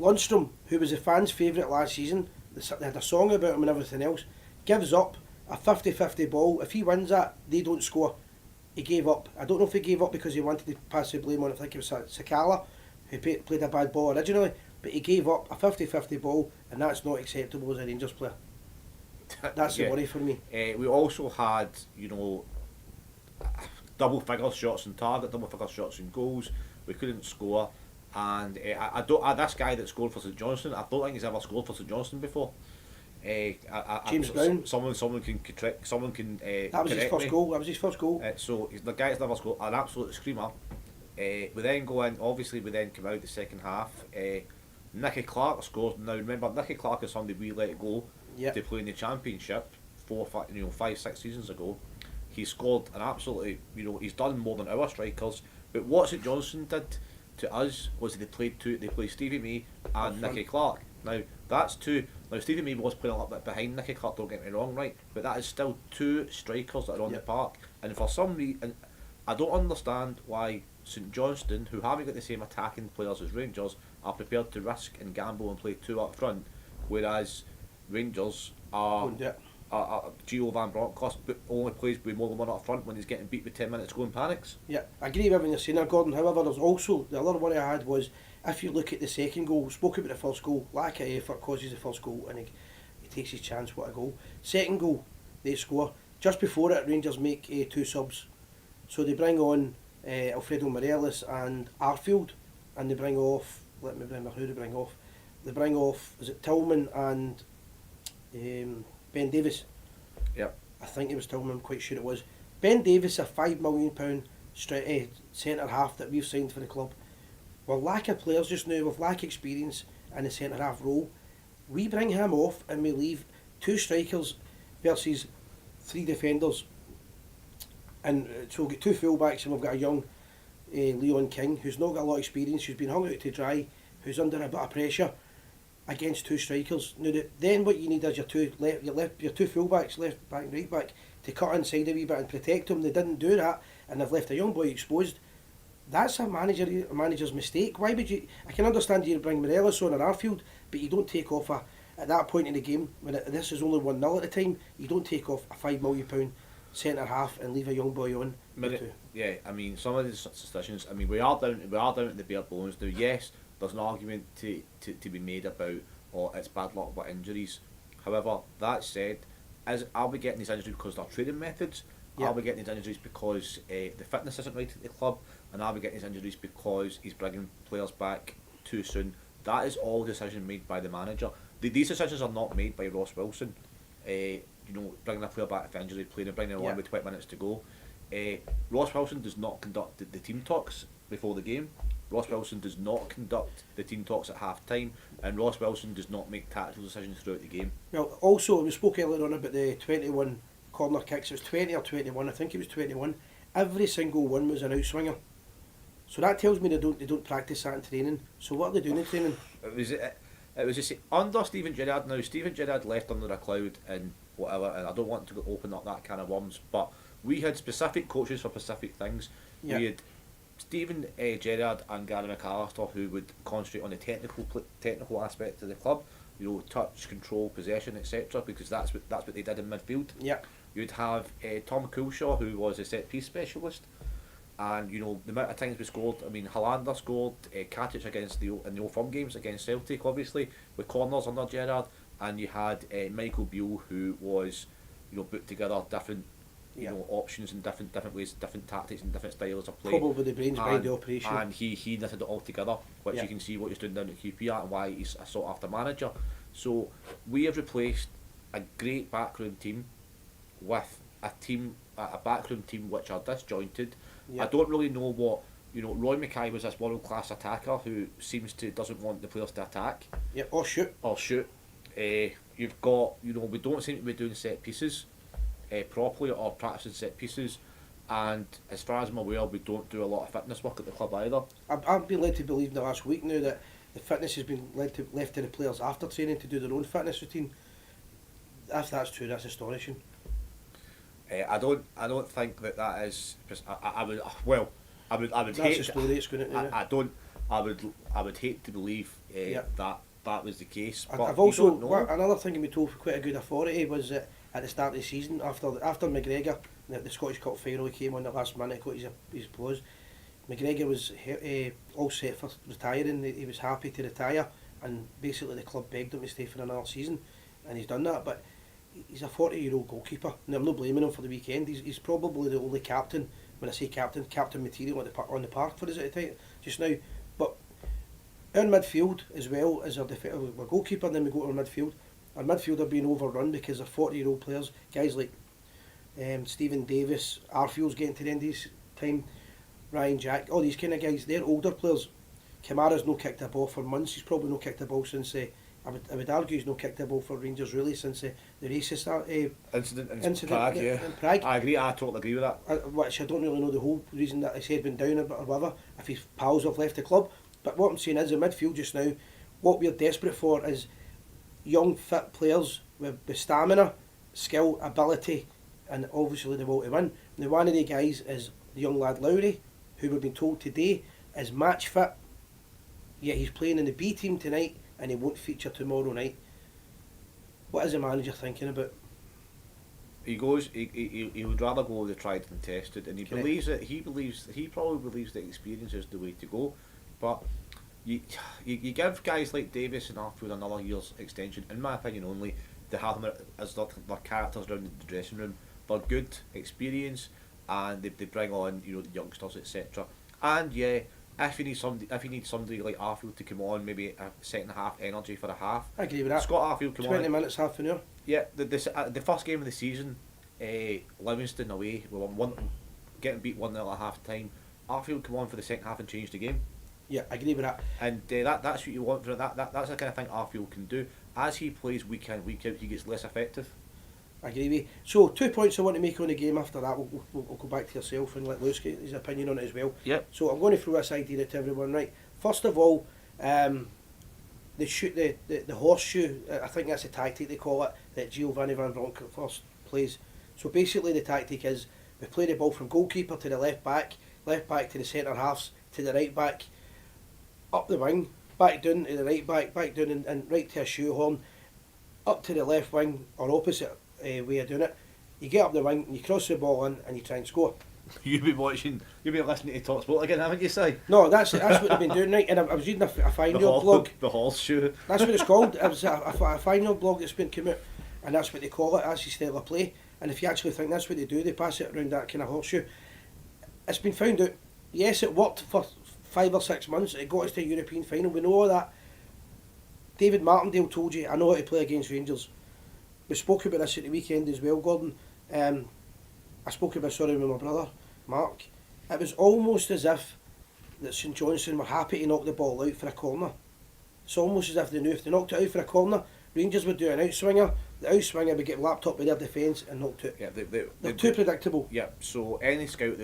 Lundstrom, who was the fans' favourite last season, they had a song about him and everything else, gives up a 50-50 ball. If he wins that, they don't score. He gave up. I don't know if he gave up because he wanted to pass the blame on, I think it was Sakala, who played a bad ball originally, but he gave up a 50-50 ball, and that's not acceptable as a Rangers player. That's the worry for me. We also had, double figure shots on target, double figure shots on goals. We couldn't score, and I don't. This guy that scored for St Johnstone, I don't think he's ever scored for St Johnstone before. James Brown. Someone can correct. Someone can. That was his correct first me. goal. That was his first goal. So he's the guy that's never scored, an absolute screamer. We then go in. Obviously, we then come out the second half. Nicky Clark scored. Now remember, Nicky Clark is somebody we let go Yep. to play in the Championship 5-6 seasons ago. He scored an absolutely, he's done more than our strikers. But what St Johnstone did to us was they played Stevie May and Nicky Clark. Now that's two. Now Stevie May was playing a little bit behind Nicky Clark. Don't get me wrong, right? But that is still two strikers that are on the park. And for some reason, I don't understand why St Johnstone, who haven't got the same attacking players as Rangers, are prepared to risk and gamble and play two up front, whereas Rangers are Gio Van Bronckhorst only plays with more than one up front when he's getting beat with 10 minutes to go and panics. Yeah, I agree with everything you're saying there, Gordon. However, there's also the other worry I had was if you look at the second goal, spoke about the first goal, lack of effort causes the first goal, and he takes his chance. What a goal! Second goal, they score. Just before it, Rangers make two subs, so they bring on Alfredo Morelos and Arfield, and they bring off. Let me remember who they bring off. They bring off, is it Tillman and Ben Davis? Yep. I think it was Tillman, I'm quite sure it was. Ben Davis, a £5 million centre half that we've signed for the club. We're lacking players just now, we've lack experience in the centre half role. We bring him off and we leave two strikers versus three defenders. And so we've got two full-backs and we've got a young Leon King who's not got a lot of experience, who's been hung out to dry, who's under a bit of pressure against two strikers. Now then what you need is your two full-backs, left back and right back, to cut inside a wee bit and protect them. They didn't do that and they've left a young boy exposed. That's a manager's mistake. Why would you? I can understand you bring Morelos on an Arfield, but you don't take off at that point in the game when this is only 1-0 at the time. You don't take off a £5 million centre half and leave a young boy on. Yeah, I mean some of these decisions. I mean we are down at the bare bones now. Yes, there's an argument to be made about it's bad luck but injuries. However, that said, are we getting these injuries because of our training methods? Are we getting these injuries because the fitness isn't right at the club? And are we getting these injuries because he's bringing players back too soon? That is all decision made by the manager. These decisions are not made by Ross Wilson. Bringing a player back for injury, bringing him on with 20 minutes to go. Ross Wilson does not conduct the team talks before the game. Ross Wilson does not conduct the team talks at half time, and Ross Wilson does not make tactical decisions throughout the game. Well, also we spoke earlier on about the 21 corner kicks. It was 20 or 21. I think it was 21. Every single one was an outswinger. So that tells me they don't practice that in training. So what are they doing in training? It was just under Steven Gerrard. Now Steven Gerrard left under a cloud and whatever, and I don't want to open up that can of worms, but we had specific coaches for specific things. Yeah. We had Steven Gerrard and Gary McAllister who would concentrate on the technical aspect of the club, touch, control, possession, etc. Because that's what they did in midfield. Yeah. You'd have Tom Coulshaw who was a set piece specialist. And the amount of times we scored. I mean, Hollander scored, Katic against in the Old Firm games against Celtic, obviously with corners under Gerrard, and you had Michael Beale who was, put together different, options and different ways, different tactics and different styles of play. Probably the brains behind the operation. And he knitted it all together, which you can see what he's doing down at QPR and why he's a sought after manager. So we have replaced a great backroom team with a backroom team which are disjointed. I don't really know what Roy Mackay was this world class attacker who doesn't want the players to attack. Yeah, or shoot. You've got we don't seem to be doing set pieces properly or practicing set pieces, and as far as I'm aware, we don't do a lot of fitness work at the club either. I've been led to believe in the last week now that the fitness has been left to the players after training to do their own fitness routine. If that's true, that's astonishing. I don't think that is. I would That's hate. the story it's going to. I would hate to believe that was the case. But I've also another thing we told for quite a good authority was that at the start of the season after McGregor, the Scottish Cup final, he came on the last minute, got his applause. McGregor was all set for retiring. He was happy to retire, and basically the club begged him to stay for another season, and he's done that. But he's a 40-year-old goalkeeper, and I'm not blaming him for the weekend. He's probably the only captain. When I say captain material on the park for us at the time just now. But our midfield as well as our goalkeeper, and then we go to our midfield. Our midfield are being overrun because of 40-year-old players, guys like Stephen Davis, Arfield's getting to the end of his time, Ryan Jack, all these kind of guys. They're older players. Kamara's no kicked a ball for months. He's probably no kicked a ball since. I would argue he's no kicked a ball for Rangers really since the racist incident in Prague, Prague. in Prague. I agree. I totally agree with that. Which I don't really know the whole reason that his head been down or whatever. If his pals have left the club, but what I'm saying is the midfield just now. What we're desperate for is young, fit players with stamina, skill, ability, and obviously the will to win. Now, one of the guys is the young lad Lowry, who we've been told today is match fit. Yet he's playing in the B team tonight, and he won't feature tomorrow night. What is the manager thinking about? He would rather go with the tried and tested, and he Correct. he probably believes that experience is the way to go. But you give guys like Davis and Arfield another year's extension, in my opinion only, to have them as their characters around the dressing room. They're good experience, and they bring on the youngsters, etc. And yeah, if you need somebody like Arfield to come on, maybe a second half energy for a half. I agree with that. Scott Arfield come 20 on. minutes, half an hour. Yeah, the first game of the season, Livingston away, we won getting beat 1-0 at half time. Arfield come on for the second half and change the game. Yeah, I agree with that. And that's what you want for it. That's the kind of thing Arfield can do. As he plays week in, week out, he gets less effective. I agree with you. So 2 points I want to make on the game. After that we'll go back to yourself and let Lewis get his opinion on it as well. Yep. So I'm going to throw this idea to everyone. Right, first of all, the horseshoe, I think that's a tactic they call it, that Giovanni Van Bronckhorst plays. So basically the tactic is we play the ball from goalkeeper to the left back to the centre halves, to the right back, up the wing, back down to the right back down and right to a shoehorn, up to the left wing or opposite way of doing it. You get up the wing and you cross the ball in and you try and score. You've been listening to Talk Sport again, haven't you, Si? No, that's what they've been doing, right? And I was reading a fine-year blog. The horseshoe. That's what it's called. It was a fine-year blog that's been come out, and that's what they call it. That's his style of play. And if you actually think that's what they do, they pass it around that kind of horseshoe. It's been found out. Yes, it worked for 5 or 6 months. It got us to a European final. We know all that. David Martindale told you, I know how to play against Rangers. We spoke about this at the weekend as well, Gordon. I spoke about with my brother, Mark. It was almost as if that St Johnstone were happy to knock the ball out for a corner. It's almost as if they knew if they knocked it out for a corner, Rangers would do an outswinger. The outswinger would get lapped up by their defence and knocked out. Yeah, They're too predictable. Yeah, so any scout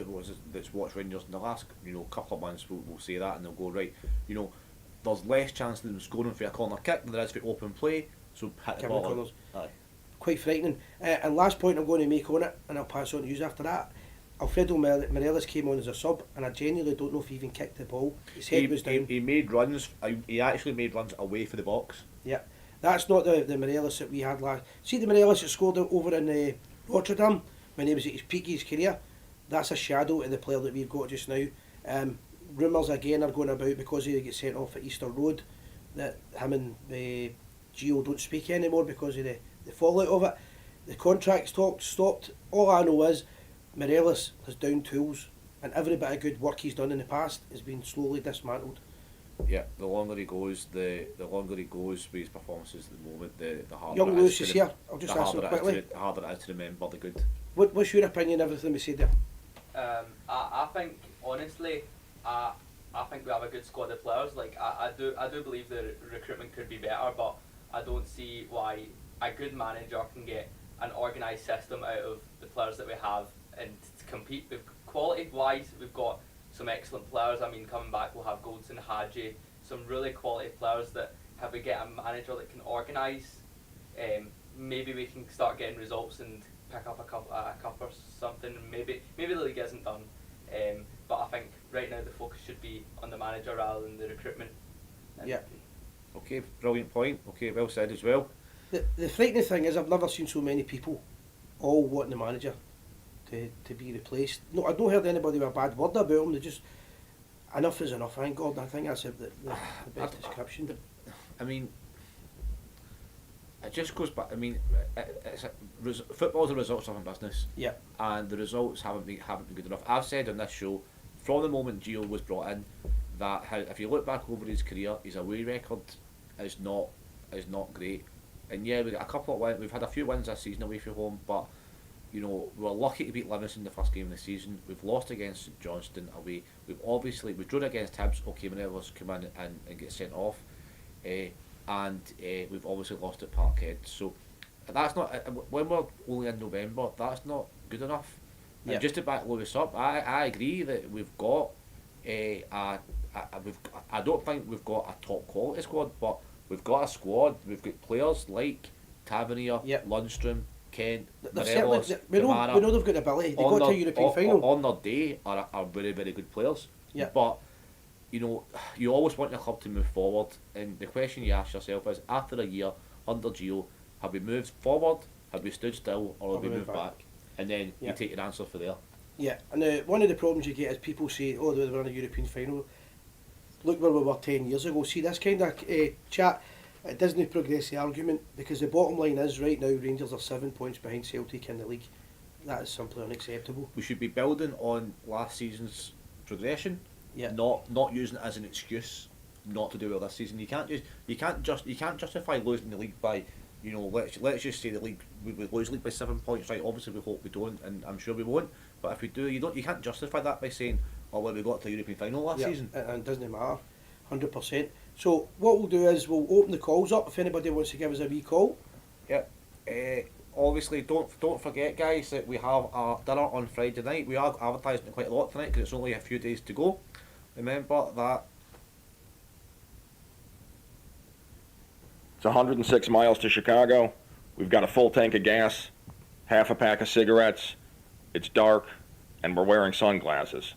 that's watched Rangers in the last couple of months will say that, and they'll go, right, there's less chance of them scoring for a corner kick than there is for open play, so hit the ball. Corners. Aye. Quite frightening. And last point I'm going to make on it, and I'll pass on to you after that. Alfredo Morelos came on as a sub, and I genuinely don't know if he even kicked the ball. His head was down. He made runs. He actually made runs away for the box. Yeah, that's not the Morelos that we had last. See the Morelos that scored over in Rotterdam when he was at his peak of his career. That's a shadow of the player that we've got just now. Rumours again are going about because he gets sent off at Easter Road that him and Gio don't speak anymore because of the fallout of it. The contract's stopped. All I know is Morelos has down tools, and every bit of good work he's done in the past has been slowly dismantled. Yeah, the longer he goes with his performances at the moment, the harder Young it Lewis is is to here. I'll just ask him quickly. the harder it is to remember the good. What's your opinion on everything we said there? I think honestly, I think we have a good squad of players. Like I do believe the recruitment could be better, but I don't see why a good manager can get an organised system out of the players that we have and to compete with quality wise. We've got some excellent players. I mean, coming back we'll have Goldson, Hadji, some really quality players that if we get a manager that can organise, maybe we can start getting results and pick up a cup or something. Maybe the league isn't done, but I think right now the focus should be on the manager rather than the recruitment. Yeah. Okay, brilliant point. Okay, well said as well. The frightening thing is I've never seen so many people all wanting the manager to be replaced. No, I've not heard anybody with a bad word about him. They just, enough is enough. Thank God. I think that's the best description. I mean, it just goes back. I mean, football's a results-driven business. Yeah. And the results haven't been good enough. I've said on this show, from the moment Gio was brought in, that if you look back over his career, his away record is not great. And yeah, we got a couple of wins. We've had a few wins this season away from home, but you know, we were lucky to beat Livingston the first game of the season. We've lost against St Johnstone away. We've drawn against Hibs. Okay, Morelos come in and get sent off, and we've obviously lost at Parkhead. So that's not when we're only in November. That's not good enough. Yep. And just to back Lewis up, I agree that we've got I don't think we've got a top quality squad, but we've got a squad. We've got players like Tavernier, Yep. Lundstrom, Kent, They've Morelos, certainly, we know they've got the ability. They got to a European final. On their day are very, very good players. Yeah. But you know, you always want your club to move forward, and the question you ask yourself is: after a year under Gio, have we moved forward? Have we stood still, or have we moved back? And then you take your answer for there. Yeah, and one of the problems you get is people say, "Oh, they were in a European final." Look where we were 10 years ago. See, this kind of chat, it doesn't progress the argument, because the bottom line is right now Rangers are 7 points behind Celtic in the league. That is simply unacceptable. We should be building on last season's progression, Yeah. not using it as an excuse not to do well this season. You can't justify losing the league by, you know, let's just say the league we lose the league by 7 points, right? Obviously we hope we don't, and I'm sure we won't. But if we do, you can't justify that by saying, oh well, we got to the European final last season. And it doesn't matter, 100%. So what we'll do is we'll open the calls up if anybody wants to give us a wee call. Yeah. Obviously, don't forget, guys, that we have our dinner on Friday night. We are advertising it quite a lot tonight because it's only a few days to go. Remember that. It's 106 miles to Chicago. We've got a full tank of gas, half a pack of cigarettes. It's dark, and we're wearing sunglasses.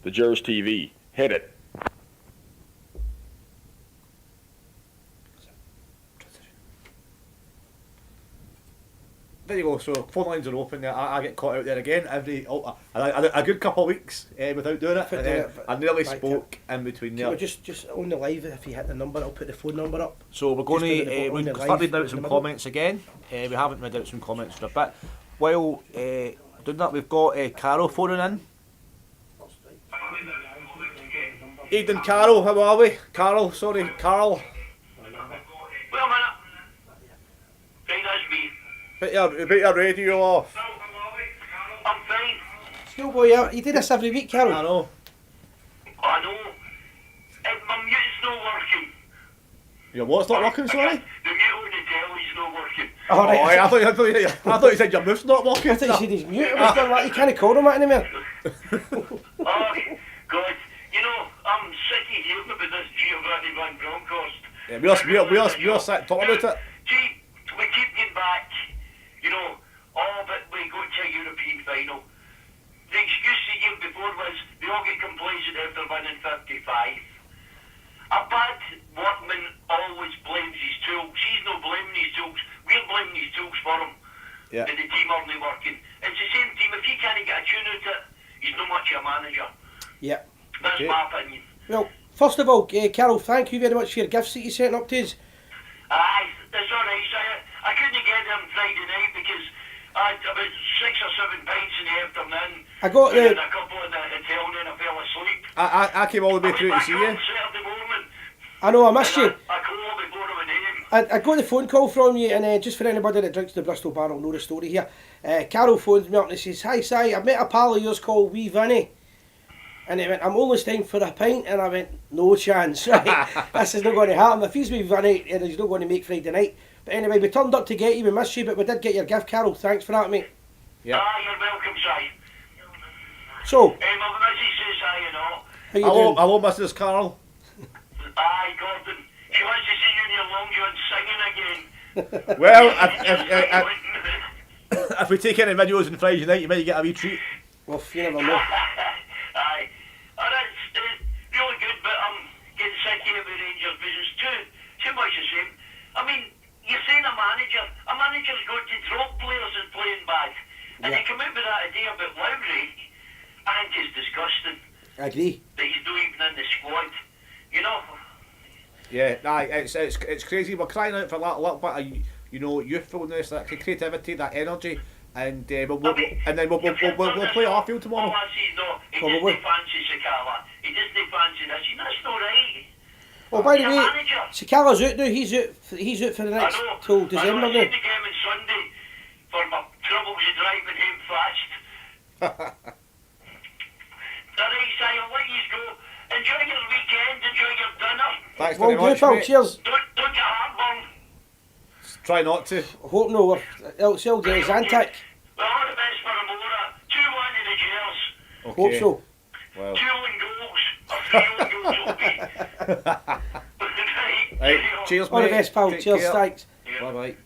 The Gers TV. Hit it. There you go. So phone lines are open. I get caught out there again a good couple of weeks without doing it. And then I nearly spoke in between there. Just on the live, if you hit the number, I'll put the phone number up. So we're going to we'll start reading out some comments again. We haven't read out some comments for a bit. While doing that, we've got Carol phoning in. Evening, Carol. How are we? Carol. Wait a minute. Right, that's me. Bit your radio off. I'm fine. Schoolboy, you do this every week, Carol. I know. I know. My mute's not working. Your what's not working, sorry? The mute on the telly's not working. Oh, right. I thought you said your mouth's not working. I thought you said he's mute. You can't call him that anymore. Oh, God. You know, I'm sick of hearing about this Giovanni Van Bronckhorst. Yeah, we are sick talking about it. See, we keep getting back, you know, but we go to a European final. The excuse they gave before was they all get complacent after winning 55. A bad workman always blames his tools. He's not blaming his tools. We're blaming his tools for him. Yeah. And the team aren't working. It's the same team. If he can't get a tune out of it, he's not much of a manager. Yeah. That's my opinion. Well, first of all, Carol, thank you very much for your gifts that you sent up to us. Aye, that's alright, sire. I couldn't get them Friday night because I had about 6 or 7 pints in the afternoon. I got and a couple in the hotel and then I fell asleep. I came all the way through to see you. Saturday morning. I know, I missed you. I called before I went home. I got the phone call from you, and just for anybody that drinks the Bristol Bar will know the story here. Carol phones me up and says, "Hi, Si, I've met a pal of yours called Wee Vinny." And he went, "I'm almost time for a pint." And I went, "No chance, right? This is not going to happen. If he's Wee Vinny, he's not going to make Friday night." But anyway, we turned up to get you, we missed you, but we did get your gift, Carol. Thanks for that, mate. Yeah. You're welcome, Si. So, My missus says hi and all. how you doing? Hello, Mrs. Carol. Aye, Gordon. She wants to see you in your long john singing again. Well, if we take any videos on Friday night, you might get a wee treat. Well, you never know. Aye. That's really good, but I'm getting sick of the Rangers business. Too much the same. I mean, you're saying a manager's got to drop players and playing bad. And Yeah. they come out with that idea about Lowry. I think it's disgusting I agree. that he's not even in the squad. You know? Yeah, it's crazy. We're crying out for that little bit of you know, youthfulness, that creativity, that energy, and we'll play Arfield tomorrow. All I see, no, he Probably. doesn't fancy Sakala. He doesn't fancy this. That's not right. Oh, by the He's a way, manager. Sakala's out now. He's out for the I next know. till I know. December I now. seen the game on Sunday for my troubles of driving home fast. All right, Si, I'll let you go. Enjoy your weekend. Enjoy your dinner. Thanks Well, very do much, pal. mate. Cheers. Don't get heartburn. Try not to. Hope no. We're still getting Zantac. Well, all the best for Amora. 2-1 in the Gers. Okay. Hope so. Well, 2 own goals. Or 3 own goals will be. right. Cheers, All the mate. best, pal. Take Cheers. care. Thanks. Bye bye.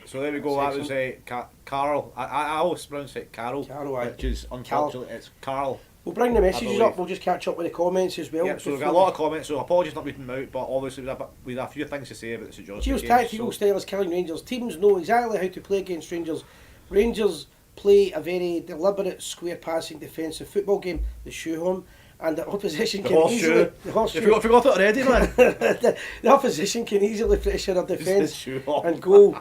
So there we go. That's That was Carl. I always pronounce it Carol, Carol, aye. which is unfortunately it's Carl. We'll bring the messages believe. up. We'll just catch up with the comments as well. Yeah, so we've got a lot of comments. So apologies not reading them out, but obviously we have a few things to say about the St John's Gio's game. tactical style is killing Rangers. Teams know exactly how to play against Rangers. Rangers play a very deliberate, square passing defensive football game, the shoehorn, and the opposition The can horseshoe. easily the horseshoe. You forgot it already, man. the opposition can easily pressure our the defence shoehorn. and goal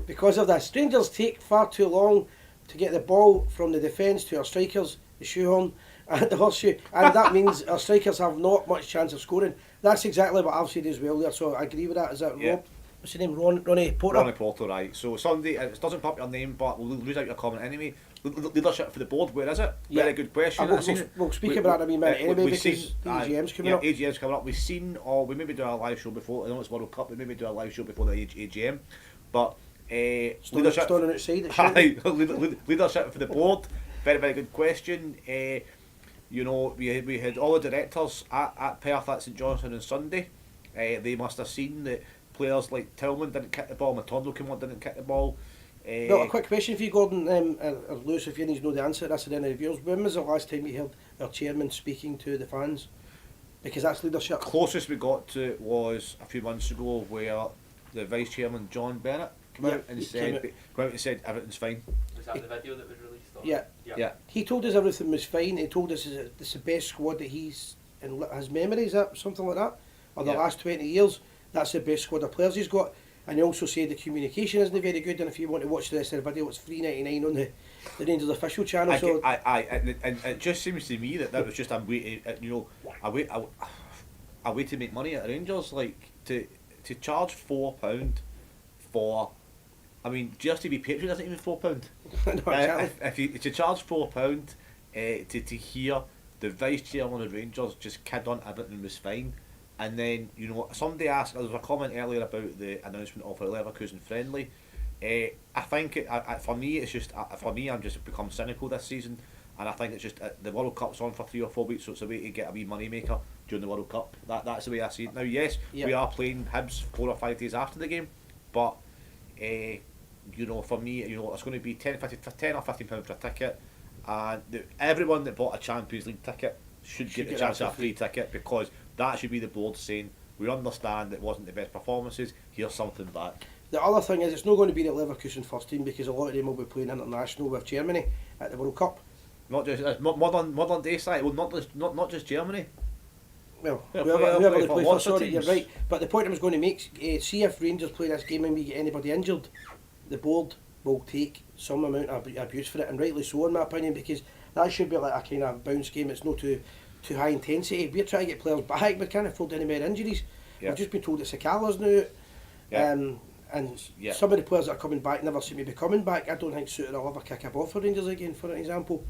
because of this. Rangers take far too long to get the ball from the defence to our strikers, the shoehorn and the horseshoe, and that means our strikers have not much chance of scoring. That's exactly what I've said as well there, so I agree with that. Is that Yeah. Rob? What's his name? Ronnie Porter? Ronnie Porter, right. So Sunday, it doesn't pop your name, but we'll lose out your comment anyway. Leadership for the board, where is it? Yeah. Very good question. We'll speak about that in a wee minute anyway, we've because the AGM's coming up. AGM's coming up. We've seen, or we maybe do a live show before, I know it's World Cup, we maybe do a live show before the AGM, but leadership... Standing outside, it's Aye, leadership for the board, very, very good question. You know, we had all the directors at Perth at St Johnstone on Sunday. They must have seen that players like Tillman didn't kick the ball, Matondo came on, didn't kick the ball. Well, a quick question for you, Gordon, or Lewis, if you need to know the answer to this at any of yours. When was the last time you heard our chairman speaking to the fans? Because that's leadership. Closest we got to it was a few months ago, where the vice chairman John Bennett came Yeah, out and he said, came out. everything's fine. Was that the video that was released? Or? Yeah. Yeah. He told us everything was fine. He told us it's the best squad that he's in his memory, is that something like that? Or the Yeah. last 20 years, that's the best squad of players he's got. And he also said the communication isn't very good, and if you want to watch the rest of the video, it's $3.99 on the Rangers official channel. And it just seems to me that was just a way, a way to make money at Rangers, like to charge £4 for. I mean, just to be Patreon isn't even £4. No, exactly. If you to charge £4 to hear the vice chairman of Rangers just kid on everything was fine, and then somebody asked, there was a comment earlier about the announcement of a Leverkusen friendly. I think for me it's just I'm just become cynical this season, and I think it's just the World Cup's on for 3 or 4 weeks, so it's a way to get a wee money maker during the World Cup. That's the way I see it now. Yes, we are playing Hibs 4 or 5 days after the game, but for me, it's going to be 10 or £15 for a ticket, and everyone that bought a Champions League ticket should get the chance of a free ticket, because that should be the board saying, we understand it wasn't the best performances, here's something back. The other thing is, it's not going to be the Leverkusen first team, because a lot of them will be playing international with Germany at the World Cup. Not just modern day side. Well, not just Germany. Well, Yeah, whoever they play for, lots of sorry, you're teams. right. But the point I was going to make, see if Rangers play this game and we get anybody injured, the board will take some amount of abuse for it, and rightly so in my opinion, because that should be like a kind of bounce game. It's not too high intensity. We're trying to get players back, but can't afford any more injuries. Yeah. We've just been told that Sakala's now, Yeah. and Yeah. some of the players that are coming back never seem to be coming back. I don't think Suter will ever kick a ball for Rangers again, for an example.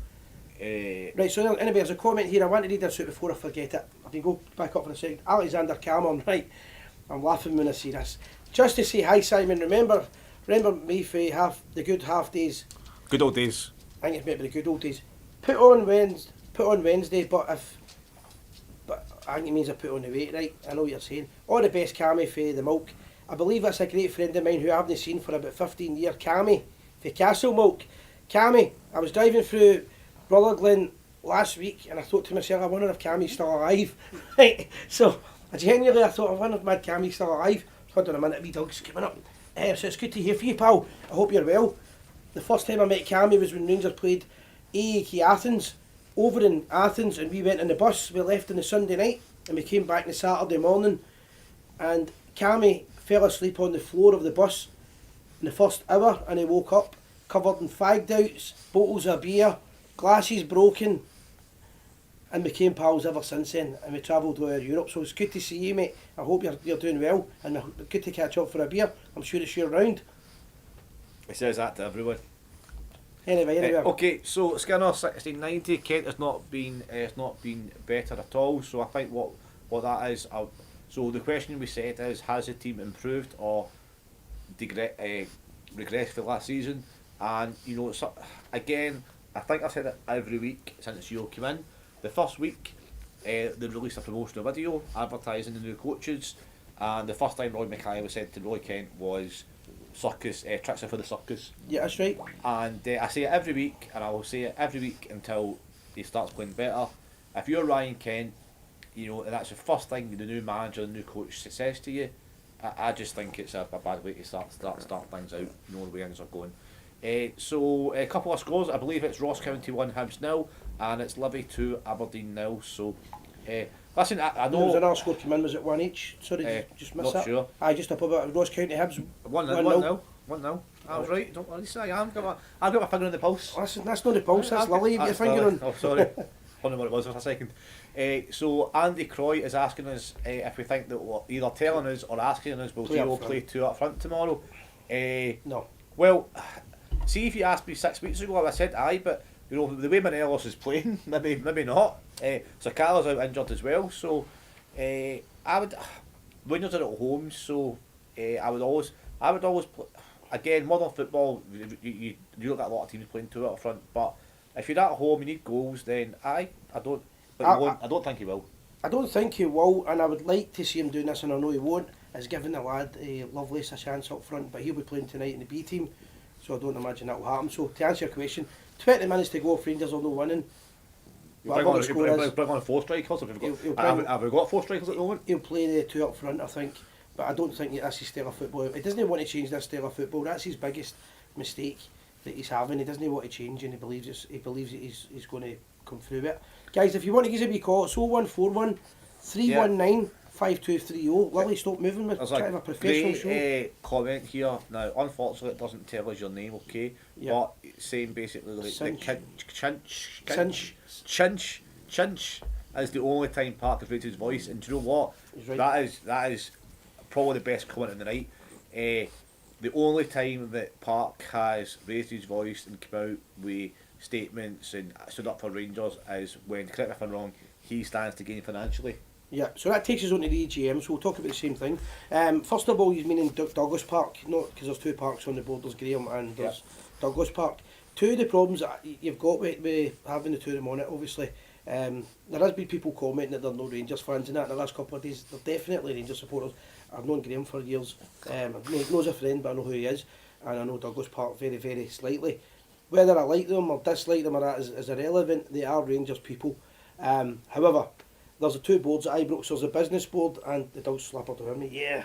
Right, so anyway, there's a comment here. I want to read this out before I forget it. I can go back up for a second. Alexander Cameron, right. I'm laughing when I see this. Just to say hi, Simon. Remember me for the good half days. Good old days. I think it's maybe the good old days. Put on Wednesday, but I think it means I put on the weight, right? I know what you're saying. All the best, Cammy, for the milk. I believe that's a great friend of mine who I haven't seen for about 15 years. Cammy, for Castle Milk. Cammy, I was driving through Rutherglen last week, and I thought to myself, I wonder if Cammy's still alive. Right, so I thought, I wonder if my Cammy's still alive. Hold on a minute, wee dog's coming up. So it's good to hear from you, pal. I hope you're well. The first time I met Cammy was when Rangers played AEK Athens over in Athens, and we went in the bus. We left on the Sunday night, and we came back on the Saturday morning, and Cammy fell asleep on the floor of the bus in the first hour, and he woke up covered in fagged outs, bottles of beer, glasses broken, and became pals ever since then. And we travelled all over Europe. So it's good to see you, mate. I hope you're doing well, and good to catch up for a beer. I'm sure it's your round. He says that to everyone. Anyway. Okay, so Skinner 1690, Kent has not been better at all. So I think what that is. So the question we said is, has the team improved or regressed for last season? And you know, again, I think I've said it every week since you came in. The first week, they released a promotional video advertising the new coaches, and the first time Roy Mackay was said to Roy Kent was circus, tricks are for the circus. Yeah, that's right. And I say it every week, and I will say it every week until he starts playing better. If you're Ryan Kent, you know, and that's the first thing the new manager, the new coach says to you, I just think it's a bad way to start things out, you know, the way things are going. So a couple of scores, I believe it's Ross County 1, Hibs 0, and it's Livy 2, Aberdeen 0. So, listen, I know... There was another score came in, was it 1 each? Sorry, just missed that. Not sure. Just up about Ross County Hibs. 1-0. 1-0. I was right, don't worry, I've got my finger on the pulse. That's not the pulse, that's Lily you've got your finger on. Oh, sorry. Wondering what it was for a second. So Andy Croy is asking us if we think that either telling us or asking us will Gio play 2 up front tomorrow. No. Well, see, if you asked me 6 weeks ago, I said aye, but you know the way Morelos is playing, maybe not. Sakala's out injured as well, so I would. Rangers are at home, so I would always play, again, modern football. You look at a lot of teams playing 2 up front, but if you're at home, you need goals. Then I don't think he will. I don't think he will, and I would like to see him doing this, and I know he won't. Is giving the lad Lovelace a chance up front, but he'll be playing tonight in the B team, so I don't imagine that will happen. So to answer your question, 20 minutes to go if Rangers are no winning. Bring on 4 strikers. Have we got 4 strikers at the moment? He'll play the 2 up front, I think, but I don't think that's his style of football. He doesn't want to change this style of football. That's his biggest mistake that he's having. He doesn't want to change, and he believes that he's going to come through it. Guys, if you want to give us a wee call, it's 0141 319 5230. Lily, stop moving. We're trying to have a professional show. Comment here. Now, unfortunately, it doesn't tell us your name, okay? Yep. But it's saying basically like Chinch is the only time Park has raised his voice, and do you know what? Right. That is probably the best comment of the night. The only time that Park has raised his voice and come out with statements and stood up for Rangers is when, correct me if I'm wrong, he stands to gain financially. Yeah, so that takes us on to the EGM, so we'll talk about the same thing. First of all, you mean in Douglas Park, not because there's 2 parks on the board, there's Graham and there's Douglas Park. 2 of the problems that you've got with having the 2 of them on it, obviously, there has been people commenting that there are no Rangers fans in that in the last couple of days. They're definitely Rangers supporters. I've known Graham for years, not as a friend, but I know who he is, and I know Douglas Park very, very slightly. Whether I like them or dislike them or that is irrelevant. They are Rangers people. However, there's the 2 boards at Ibrox. There's the business board and the dog slapper to me. Yeah,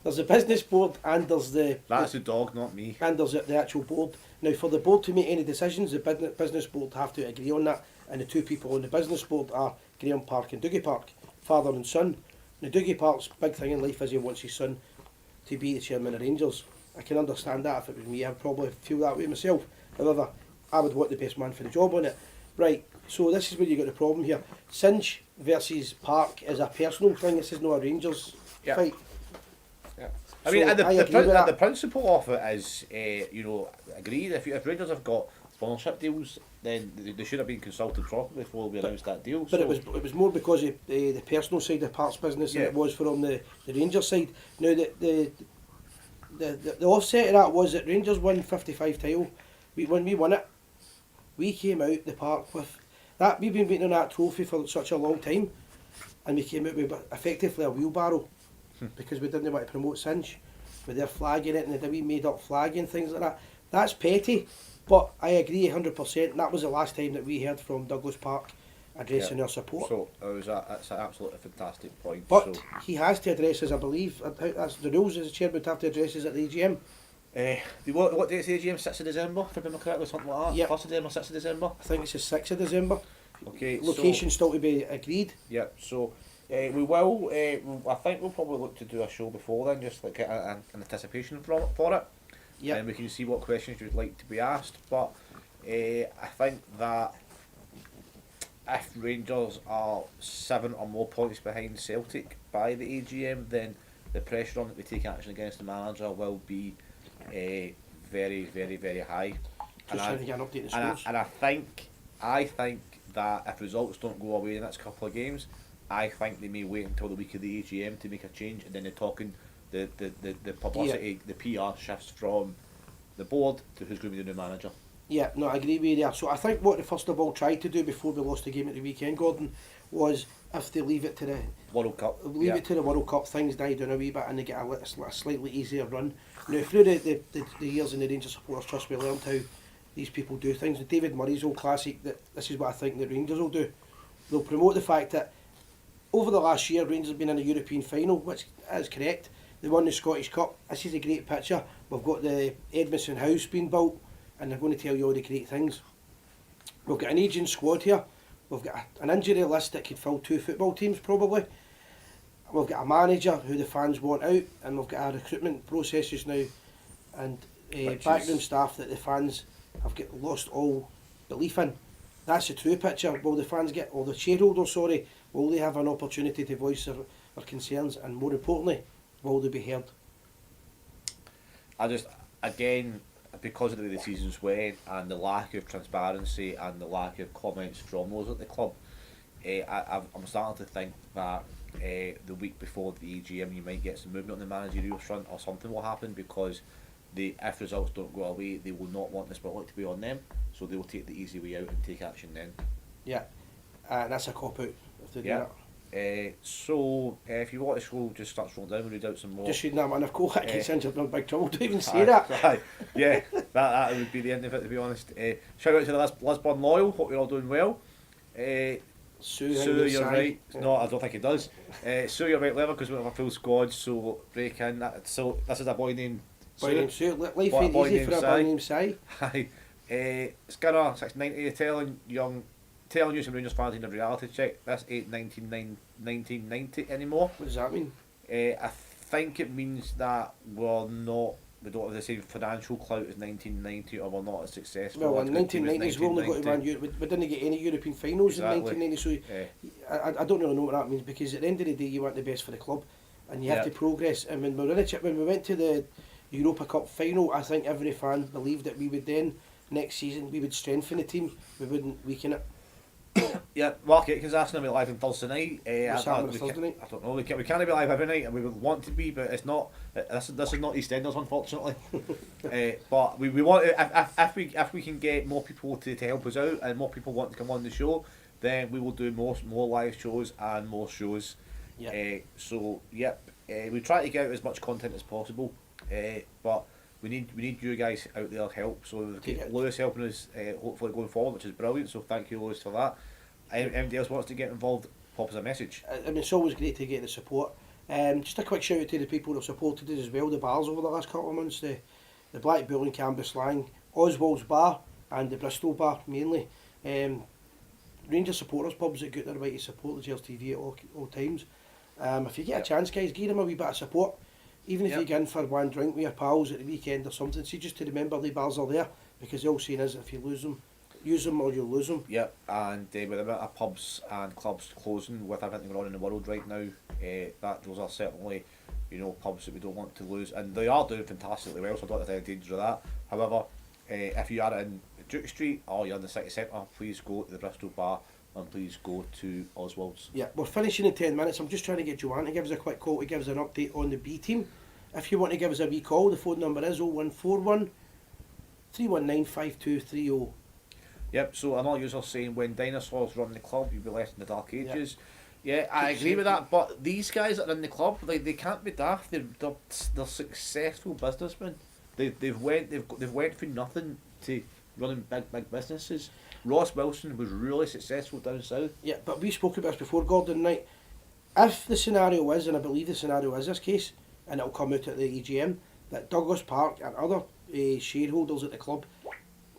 there's the business board and there's that's the dog, not me. And there's the actual board. Now, for the board to make any decisions, the business board have to agree on that. And the 2 people on the business board are Graham Park and Dougie Park, father and son. Now, Dougie Park's big thing in life is he wants his son to be the chairman of Rangers. I can understand that. If it was me, I'd probably feel that way myself. However, I would want the best man for the job on it. Right, so this is where you got the problem here. Singe versus Park is a personal thing. This is not a Rangers fight. Yeah. I mean, and the principle of it is, agreed. If Rangers have got sponsorship deals, then they should have been consulted properly before we announced that deal. But it was more because of the personal side of Park's business than it was from the Rangers side. Now, the offset of that was that Rangers won 55 title. When we won it, we came out the park with that. We've been waiting on that trophy for such a long time, and we came out with effectively a wheelbarrow because we didn't want to promote Singe with their flag in it and the wee made up flag and things like that. That's petty, but I agree 100%. That was the last time that we heard from Douglas Park addressing their support. So that's an absolutely fantastic point. But he has to address us, I believe. That's the rules as a chairman to have to address us at the AGM. What date is the AGM? 6th of December, if I remember correctly, something like that. Yep. 1st of December, 6th of December. I think it's the 6th of December. Okay. Location still to be agreed. Yep. So we will. I think we'll probably look to do a show before then, just like an anticipation for it. Yep. and we can see what questions you'd like to be asked. But I think that if Rangers are 7 or more points behind Celtic by the AGM, then the pressure on that we take action against the manager will be very, very, very high. Just trying to get an update of the scores. And I think that if results don't go away in the next couple of games, I think they may wait until the week of the AGM to make a change, and then they're talking the publicity, the PR shifts from the board to who's going to be the new manager. Yeah, no, I agree with you there. So I think what they first of all tried to do before we lost the game at the weekend, Gordon, was if they leave it to the World Cup. it to the World Cup, things die down a wee bit and they get a slightly easier run. Now through the years in the Rangers Supporters Trust, we learned how these people do things. And David Murray's old classic, that this is what I think the Rangers will do. They'll promote the fact that over the last year Rangers have been in a European final, which is correct. They won the Scottish Cup. This is a great picture. We've got the Edmondson House being built, and they're going to tell you all the great things. We've got an ageing squad here. We've got an injury list that could fill 2 football teams probably. We've got a manager who the fans want out, and we've got our recruitment processes now and backroom staff that the fans have lost all belief in. That's the true picture. Will the fans get, or the shareholders, sorry, will they have an opportunity to voice their concerns, and more importantly, will they be heard? Again, because of the way the season's went and the lack of transparency and the lack of comments from those at the club, I'm starting to think that the week before the AGM you might get some movement on the managerial front, or something will happen, because if results don't go away, they will not want the spotlight to be on them, so they will take the easy way out and take action then. Yeah, that's a cop out if they do that. So if you want to scroll, just start scrolling down and read out some more. Just reading that man, of course, that gets into big trouble. Don't even say that. Yeah, that would be the end of it, to be honest. Shout out to the Lisbon Loyal, hope you're all doing well. Sue, you're right. No, I don't think it does. Sue, you're right, Lever, because we don't have a full squad, so break in. So this is a boy named Sue. Life ain't easy for a boy named Si. Hi. Skinner 690 telling you some Rangers fans in a reality check. This ain't 1990 anymore. What does that mean? I think it means that we don't have the same financial clout as 1990, or we're not as successful. Well, in 1990s we only got to run we didn't get any European finals in 1990, so I don't really know what that means, because at the end of the day you want the best for the club and you have to progress. And when we went to the Europa Cup final, I think every fan believed that we would then, next season, we would strengthen the team, we wouldn't weaken it. Yeah, Mark Aitken's asking to be live on Thursday night. What's happening Thursday night? I don't know. We can't be live every night, and we would want to be, but it's not. This is not EastEnders, unfortunately. But we want to, if we can get more people to help us out, and more people want to come on the show, then we will do more live shows and more shows. We try to get out as much content as possible, but we need you guys out there help. So we've got Lewis helping us, hopefully going forward, which is brilliant. So thank you, Lewis, for that. Anybody else wants to get involved, pop us a message. I mean, it's always great to get the support. Just a quick shout out to the people who have supported us as well, the bars over the last couple of months, the Black Bull and Canberra Lang, Oswald's Bar and the Bristol Bar mainly. Rangers supporters pubs that go their way to support the Gers TV at all times. If you get a chance, guys, give them a wee bit of support. Even if you get in for one drink with your pals at the weekend or something, see, just to remember the bars are there, because the old saying is, if you lose them, use them or you'll lose them. Yep, and with a bit of pubs and clubs closing with everything going on in the world right now, those are certainly, pubs that we don't want to lose, and they are doing fantastically well, so I don't think there's any danger of that. However, if you are in Duke Street or you're in the city centre, please go to the Bristol Bar and please go to Oswald's. Yeah, we're finishing in 10 minutes. I'm just trying to get Joanne to give us a quick call to give us an update on the B team. If you want to give us a wee call, the phone number is 0141 319 5230. Yep, so another user saying, when dinosaurs run the club, you'll be left in the dark ages. Yeah, I agree with that, but these guys that are in the club, they can't be daft. They're successful businessmen. They've went through nothing to running big businesses. Ross Wilson was really successful down south. Yeah, but we spoke about this before, Gordon, right? If the scenario is, and I believe the scenario is this case, and it'll come out at the EGM, that Douglas Park and other shareholders at the club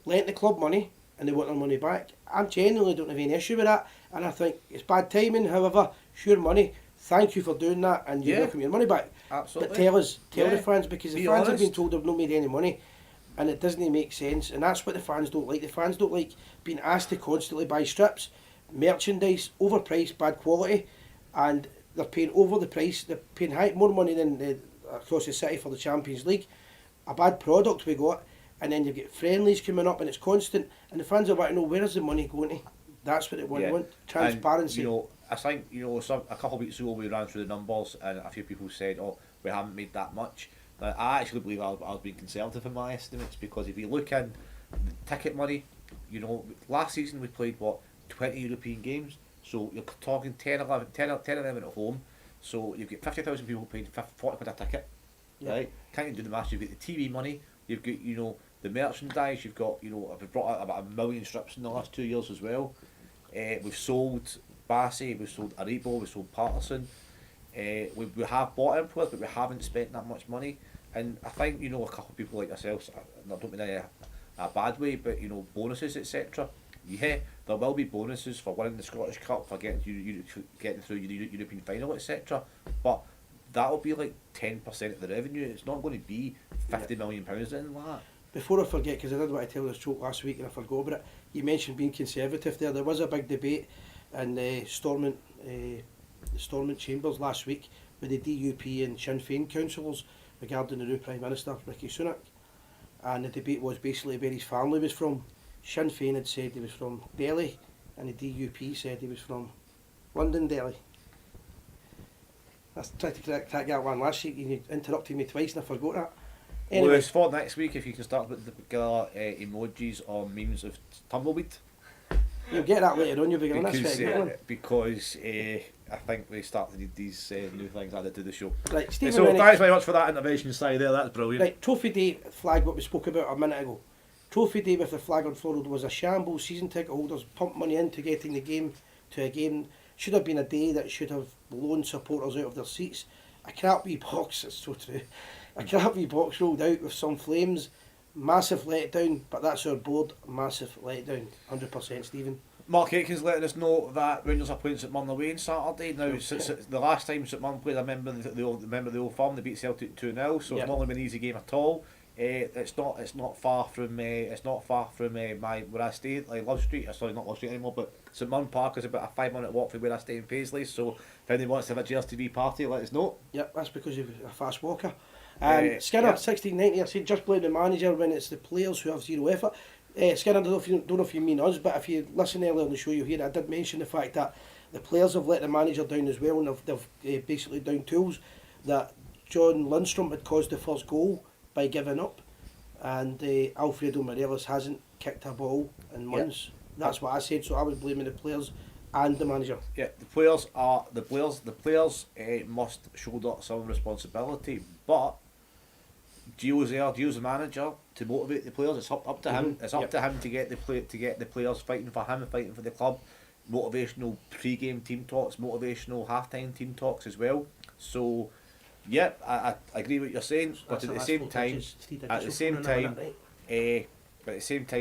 lent the club money and they want their money back, I genuinely don't have any issue with that, and I think it's bad timing. However, sure, money thank you for doing that, and you're Yeah. welcome your money back. Absolutely. But tell Yeah. the fans, because the Be fans have been honest. told they've not made any money, and it doesn't make sense, and that's what the fans don't like. The fans don't like being asked to constantly buy strips, merchandise, overpriced, bad quality, and they're paying over the price. They're paying more money than across the city for the Champions League. A bad product we got, and then you get friendlies coming up, and it's constant, and the fans are want to know where is the money going to. That's what they want. Yeah. They want transparency. And, I think a couple of weeks ago we ran through the numbers, and a few people said, "Oh, we haven't made that much." Now, I actually believe I was being conservative in my estimates, because if you look in the ticket money, last season we played 20 European games, so you're talking 10, 11 at home, so you've got 50,000 people paying 40 quid a ticket, Yeah. right? Can't you do the maths? You've got the TV money, you've got the merchandise, you've got we've brought out about 1 million strips in the last 2 years as well. We've sold Bassey, we've sold Aribo, we've sold Patterson. We have bought in players, but we haven't spent that much money. And I think a couple of people like yourselves, and I don't mean in a bad way, but bonuses, etc. Yeah, there will be bonuses for winning the Scottish Cup, for getting through the European final, etc. But that'll be like 10% of the revenue. It's not going to be £50 million or anything like that. Before I forget, because I did want to tell this joke last week and I forgot about it, you mentioned being conservative there. There was a big debate in Stormont Chambers last week with the DUP and Sinn Féin councillors regarding the new Prime Minister, Rishi Sunak. And the debate was basically where his family was from. Sinn Féin had said he was from Delhi, and the DUP said he was from Londonderry. I tried to crack that one last week, and you interrupted me twice and I forgot that. Anyway, Lewis, for next week, if you can start putting together emojis or memes of tumbleweed. you'll get that later on, you'll be going, that's Because, very good one. because I think we started these new things added to the show. Right, Stephen So Rennie, thanks very much for that intervention, Si, there, that's brilliant. right, Trophy Day flag, what we spoke about a minute ago. Trophy Day with the flag unfurled was a shambles. Season ticket holders pumped money into getting the game to a game. Should have been a day that should have blown supporters out of their seats. A crap wee box, it's so true. A crap wee box rolled out with some flames. Massive letdown, but that's our board. Massive letdown. 100% Stephen. Mark Aitken's letting us know that Rangers are playing St Mirren away on Saturday. Now, since the last time St Mirren played, I remember the old Firm, they beat Celtic 2-0, so Yep. it's not been an easy game at all. It's not far from where I stay, like Love Street. Sorry, not Love Street anymore, but St Mirren Park is about a 5-minute walk from where I stay in Paisley. So if anyone wants to have a Gers TV party, let us know. Yep, that's because you're a fast walker. Skinner, yeah. 1690, I said just blame the manager when it's the players who have zero effort. Skinner, I don't know if you mean us, but if you listen earlier on the show, you'll hear I did mention the fact that the players have let the manager down as well, and they've basically down tools. That John Lundstrom had caused the first goal by giving up, and Alfredo Morelos hasn't kicked a ball in months. That's what I said, so I was blaming the players and the manager. Yeah, the players must shoulder some responsibility, but Gio's the manager to motivate the players. It's up to him. It's up to him to get the players fighting for him, fighting for the club. Motivational pre-game team talks, motivational half-time team talks as well. So, yeah, I agree with what you're saying, but at the same time,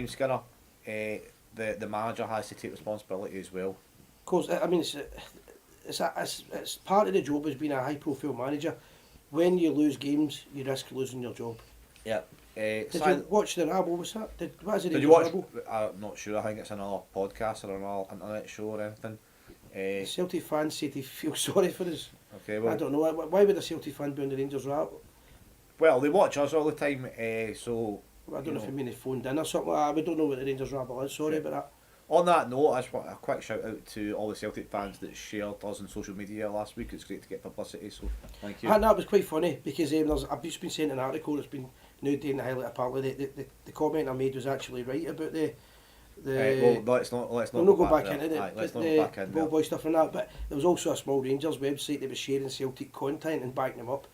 Skinner, the manager has to take responsibility as well. Of course, I mean, it's part of the job as being a high-profile manager. When you lose games, you risk losing your job. Yeah. Did you watch the Rabble? What's that? What is it? Did you watch? Rabble? I'm not sure. I think it's another podcast or another internet show or anything. The Celtic fans say they feel sorry for us. Okay, well, I don't know. Why would a Celtic fan be on the Rangers Rabble? well, they watch us all the time. So I don't know if you mean they phoned in or something like that. We don't know what the Rangers Rabble is. Sorry about that. on that note, I just want a quick shout out to all the Celtic fans that shared us on social media last week. It's great to get publicity, so thank you. And that was quite funny because I've just been sent an article that's been now doing the highlight. Apparently, the comment I made was actually right about the. Well, let's not We'll not go back there. into Aye, let's not the go back in ball there. boy stuff and that, but there was also a small Rangers website that was sharing Celtic content and backing them up.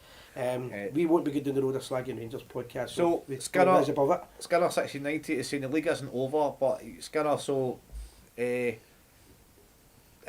We won't be good down the road of slagging Rangers podcast, So, we Skinner- rise above it. Skinner 1690 is saying the league isn't over, but Skinner, so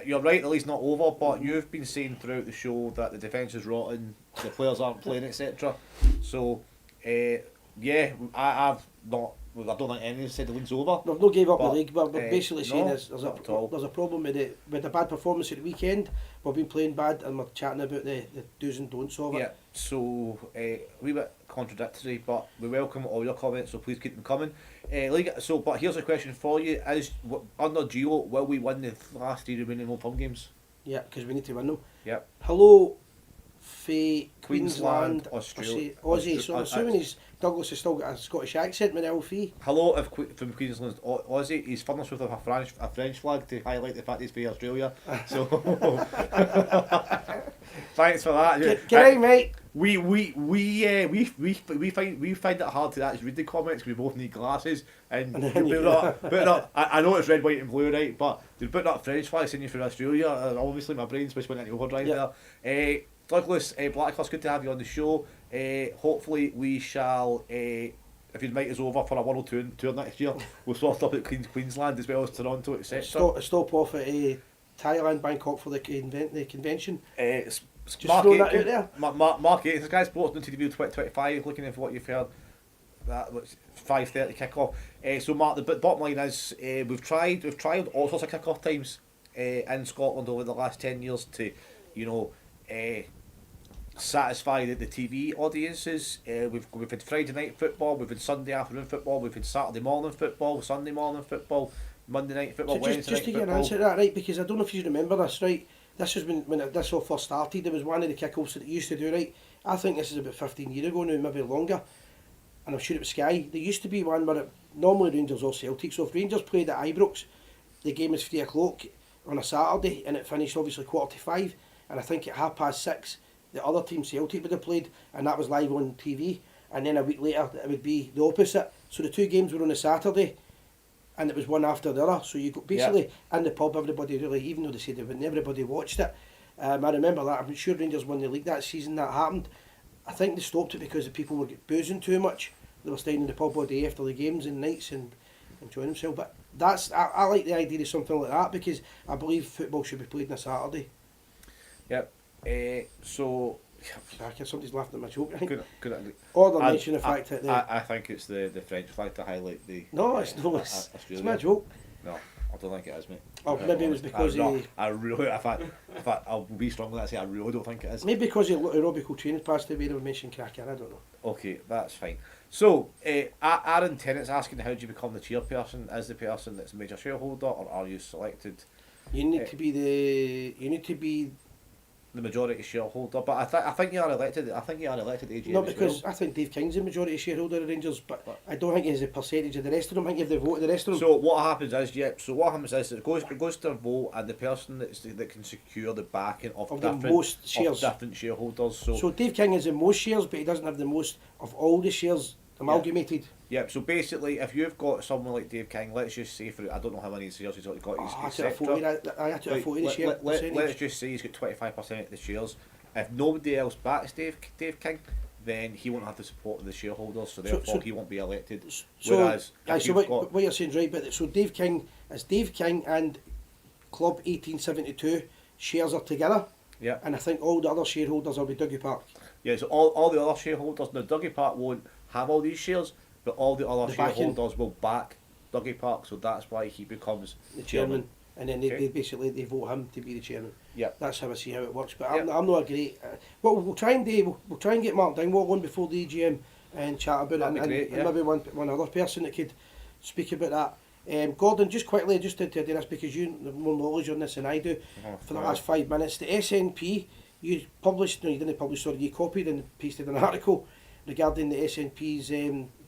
you're right, the league's not over, but you've been saying throughout the show that the defence is rotten, the players aren't playing, etc. So, yeah, I've not Well, I don't think anyone said the league's over. They've not gave up the But, league, but we're basically saying no, there's not at all. a problem with the bad performance at the weekend. We've been playing bad, and we're chatting about the do's and don'ts of it. Yeah, so a wee bit contradictory, but we welcome all your comments, so please keep them coming. But here's a question for you: under Gio, will we win the last 3 remaining Old Firm games? Yeah, because we need to win them. Yep. Hello, Faye, Queensland, Queensland, Australia, Aussie. So I'm assuming Douglas has still got a Scottish accent with the Fee. Hello, from Queensland, Aussie. He's furnished with a French flag to highlight the fact he's for Australia. So thanks for that. Get out, mate. We find it hard to actually read the comments. We both need glasses, and you're putting up. I know it's red, white, and blue, right? But you're putting up French flags saying you're from Australia. Obviously, my brain's just went into overdrive there. Douglas Blackhurst, good to have you on the show. Hopefully, we shall. If your night is over for a World Tour next year, we'll sort up at Queensland as well as Toronto, etc. Stop off at Thailand, Bangkok for the convention. Just throwing that out there. Mark 8, this guy's Sports on TV 2025, looking at what you've heard. That was 5:30 kickoff. So Mark, the bottom line is we've tried all sorts of kickoff times in Scotland over the last 10 years to, satisfy the TV audiences. We've had Friday night football, we've had Sunday afternoon football, we've had Saturday morning football, Sunday morning football, Monday night football, So Wednesday just to night get an football. answer to that, right? Because I don't know if you remember this, right? This was when this all first started. There was one of the kickoffs that they used to do, right? I think this is about 15 years ago now, maybe longer. And I'm sure it was Sky. There used to be one where normally Rangers or Celtic. So if Rangers played at Ibrox, the game was 3 o'clock on a Saturday, and it finished obviously 4:45. And I think at 6:30, the other team, Celtic, would have played, and that was live on TV. And then a week later, it would be the opposite. So the 2 games were on a Saturday, and it was one after the other. So you got basically in the pub, everybody really, even though they said they wouldn't, everybody watched it. I remember that. I'm sure Rangers won the league that season. That happened. I think they stopped it because the people were boozing too much. They were staying in the pub all day after the games and nights and enjoying themselves. But I like the idea of something like that because I believe football should be played on a Saturday. Yep. Somebody's laughing at my joke. I think. Good. Or they're mentioning the fact that I think it's the French flag to highlight the. No, it's no. It's my joke. No, I don't think it is, mate. Or maybe it was because I really, in fact, I'll be strong with that. Say I really don't think it is. Maybe because aerobical training passed away, they were mentioning Kraken. I don't know. Okay, that's fine. So, Aaron Tennant's asking, how do you become the chairperson? Is the person that's a major shareholder, or are you selected? You need to be the majority shareholder, but I think you are elected. I think you are elected AGM. Not because I think Dave King's the majority shareholder of Rangers, but I don't think he has a percentage of the rest of them. I think you have the vote of the rest of them. So what happens is, it goes to a vote, and the person that can secure the backing of different shareholders. So Dave King has the most shares, but he doesn't have the most of all the shares amalgamated. Yeah, so basically, if you've got someone like Dave King, let's just say I don't know how many shares he's got. I took a photo of the share percentage. Let's just say he's got 25% of the shares. If nobody else backs Dave King, then he won't have the support of the shareholders, so therefore he won't be elected. Whereas, what you're saying is right, but so Dave King and Club 1872 shares are together. Yeah. And I think all the other shareholders are with Dougie Park. Yeah, so all the other shareholders, now Dougie Park won't have all these shares, but all the other shareholders will back Dougie Park, so that's why he becomes the chairman. And then they basically vote him to be the chairman. Yeah, that's how I see how it works. But I'm not a great. What we'll try and do, we'll try and get Mark Dingwall on before the EGM and chat about That'd it, be great, and maybe one other person that could speak about that. Gordon, just quickly, just to do this because you have more knowledge on this than I do. For the last 5 minutes, the SNP you published, no, you didn't publish. Sorry, you copied and pasted an article regarding the SNP's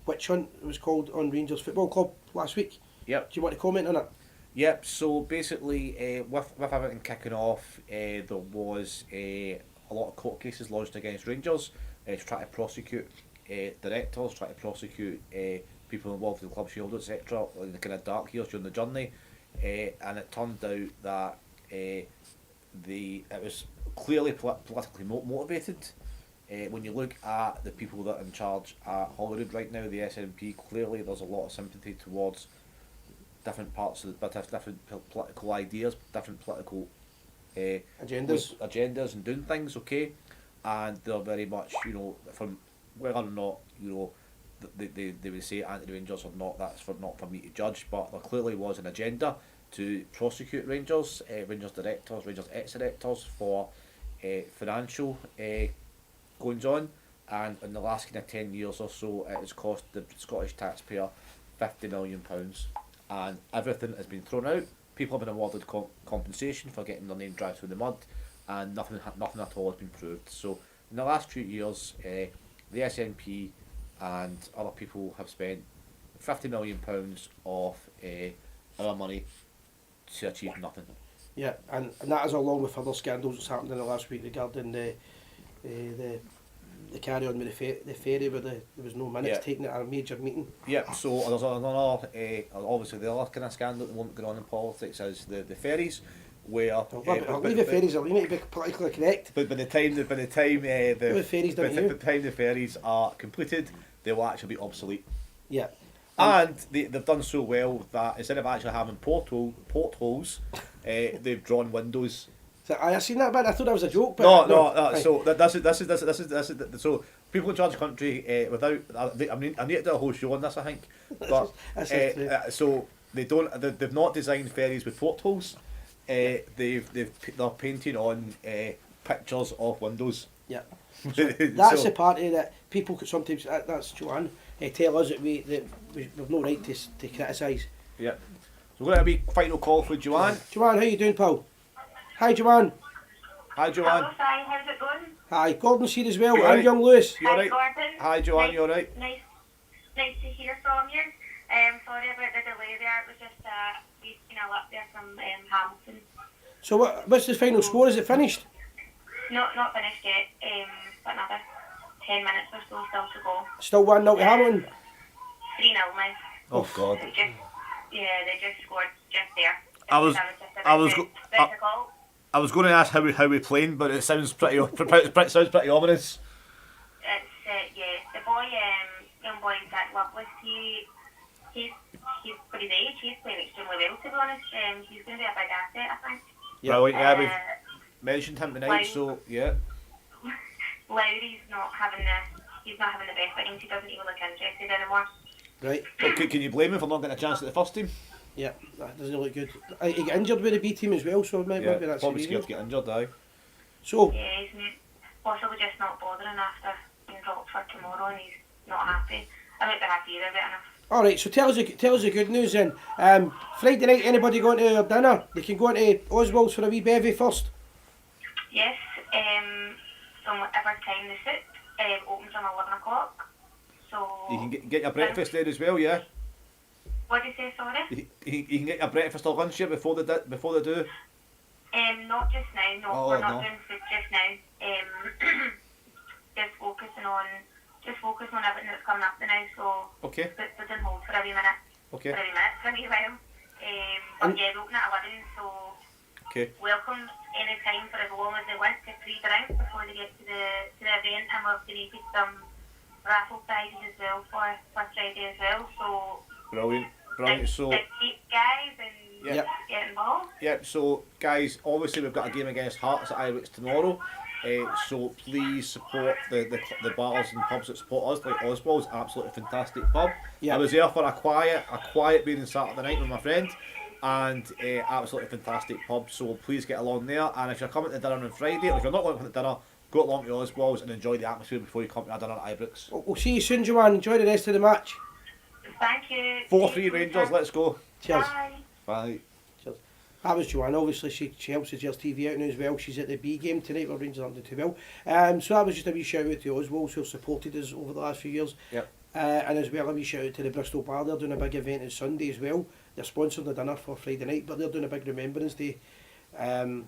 witch hunt. It was called on Rangers Football Club last week. Yep. Do you want to comment on it? Yep. So basically, with everything kicking off, there was a lot of court cases lodged against Rangers to try to prosecute directors, try to prosecute people involved in the club shareholders, etc. In the kind of dark years during the journey, and it turned out that it was clearly politically motivated. When you look at the people that are in charge at Holyrood right now, the SNP, clearly there's a lot of sympathy towards different parts of different political ideas, different political agendas and doing things, okay? And they're very much, from whether or not, they would say anti-Rangers or not. That's not for me to judge. But there clearly was an agenda to prosecute Rangers, Rangers directors, Rangers ex-directors for financial goings on, and in the last kind of 10 years or so, it has cost the Scottish taxpayer £50 million, and everything has been thrown out. People have been awarded compensation for getting their name dragged through the mud, and nothing at all has been proved. So in the last few years, the SNP and other people have spent £50 million of our money to achieve nothing. Yeah, and that is along with other scandals that's happened in the last week regarding the carry on with the ferry where there was no minutes taken at a major meeting. Yeah, so there's another, obviously the other kind of scandal that won't go on in politics is the ferries, where I'll leave the ferries. You need to be politically correct. But by the time the ferries are completed, they will actually be obsolete. Yeah. And they've done so well that instead of actually having portholes, they've drawn windows. So I seen that bit. I thought that was a joke. But No. Right. So this is so people in charge of the country without. I need to do a whole show on this. I think, but so they've not designed ferries with portholes. They're painting on pictures of windows. Yeah. So that's the party that people could sometimes. That's Joanne. Tell us that we've no right to criticise. Yeah. So we're going to be final call for Joanne. Joanne, how you doing, pal? Hi, Joanne. Hi, Joanne. Hello, Si. How's it going? Hi, Gordon's here as well. You I'm alright? young Lewis. You alright? Gordon. Hi, Joanne. Nice, You alright? Nice to hear from you. Sorry about the delay there. It was just we've been a lot there from Hamilton. So what's the final score? Is it finished? Not finished yet. But another 10 minutes or so still to go. Still 1-0 to Hamilton. 3-0 now. Oh God. They just scored just there. I was going to ask how we playing, but it sounds pretty sounds pretty ominous. It's the boy, young boy that Loveless. He's for his age. He's playing extremely well, to be honest. He's going to be a big asset, I think. Yeah, we've mentioned him tonight, so yeah. Lowry's not having the best innings. He doesn't even look interested anymore. Right. Okay, can you blame him for not getting a chance at the first team? Yeah, that doesn't look good. He got injured with the B team as well, so maybe that's probably the scared reason. to get injured, aye. So, Yeah, he's possibly just not bothering after being dropped for tomorrow, and he's not happy. I don't be happy either, but enough. all right. So tell us the good news then. Friday night, anybody going to their dinner? They can go into Oswald's for a wee bevy first. Yes, from whatever time they sit. Opens on 11 o'clock. So You can get your breakfast there as well, yeah. what did you say? Sorry. You can get your breakfast or lunch here before they do. Not just now. No, Oh, we're not no. doing food just now. Just focusing on everything that's coming up now. So Okay. put on hold for a wee minute. Okay. For a wee while. But yeah, we open at 11. So Okay. welcome any time for as long as they want to pre-drink before they get to the event, and we've donated some raffle prizes as well for Friday as well. So Brilliant. So dig deep, guys, and Yeah. get involved. yeah. So guys, obviously we've got a game against Hearts at Ibrox tomorrow. So please support the bars and pubs that support us, like Oswald's, absolutely fantastic pub. Yeah. I was there for a quiet being Saturday night with my friend, and absolutely fantastic pub. So please get along there. And if you're coming to dinner on Friday, or if you're not going to dinner, go along to Oswald's and enjoy the atmosphere before you come to our dinner at Ibrox. We'll see you soon, Joanne. Enjoy the rest of the match. Thank you. 4-3 Rangers. Let's go. Cheers. Bye. Bye. That was Joanne. Obviously, she helps the Gers TV out now as well. She's at the B game tonight where Rangers aren't doing too well. So that was just a wee shout out to Oswald, who have supported us over the last few years. Yep. And as well a wee shout out to the Bristol Bar. They're doing a big event on Sunday as well. They're sponsoring the dinner for Friday night, but they're doing a big Remembrance Day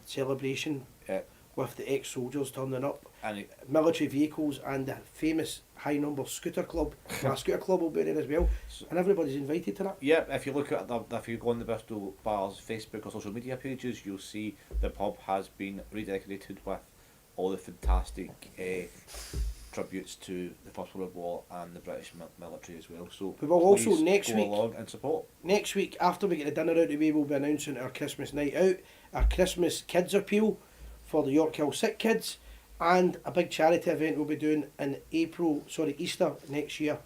celebration Yep. with the ex-soldiers turning up, And military vehicles, and the famous high number scooter club. A scooter club will be there as well, and everybody's invited to that. yeah, if you look at if you go on the Bristol Bar's Facebook or social media pages, you'll see the pub has been redecorated with all the fantastic tributes to the First World War and the British military as well. So We will also please next go week- along and support. Next week, after we get the dinner out of the way, we'll be announcing our Christmas night out, our Christmas kids appeal for the York Hill Sick Kids, and a big charity event we'll be doing in Easter next year.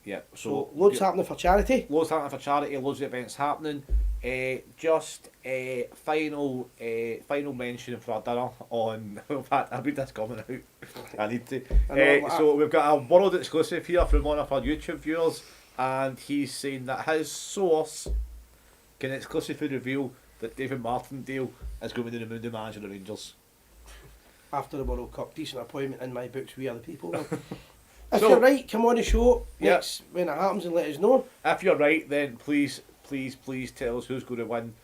Yeah. So loads happening for charity. Loads happening for charity. Loads of events happening. Just final mention for our dinner on. In fact, I read this coming out. I need to. So we've got a world exclusive here from one of our YouTube viewers, and he's saying that his source can exclusively reveal that David Martindale is going to be the new manager of the Rangers. After the World Cup, decent appointment in my books. We are the people. If So- you're right, come on the show Yeah. next when it happens and let us know. If you're right, then please tell us who's going to win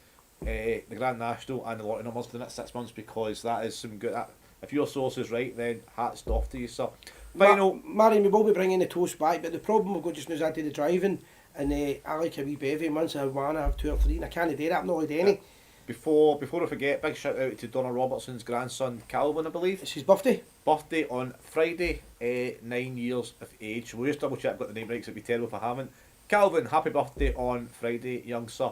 the Grand National and the lottery numbers for the next 6 months, because that is some good. If your source is right, then hats off to you, sir. Final. Marion, we will be bringing the toast back, but the problem we've got just now is I do the driving, and I like a wee bevy. Once I have one, I have 2 or 3, and I can't do that. I'm not had any. Before I forget, big shout out to Donna Robertson's grandson Calvin, I believe. It's his birthday. Birthday on Friday, 9 years of age. We'll just double check I've got the name right, because it'd be terrible if I haven't. Calvin, happy birthday on Friday, young sir.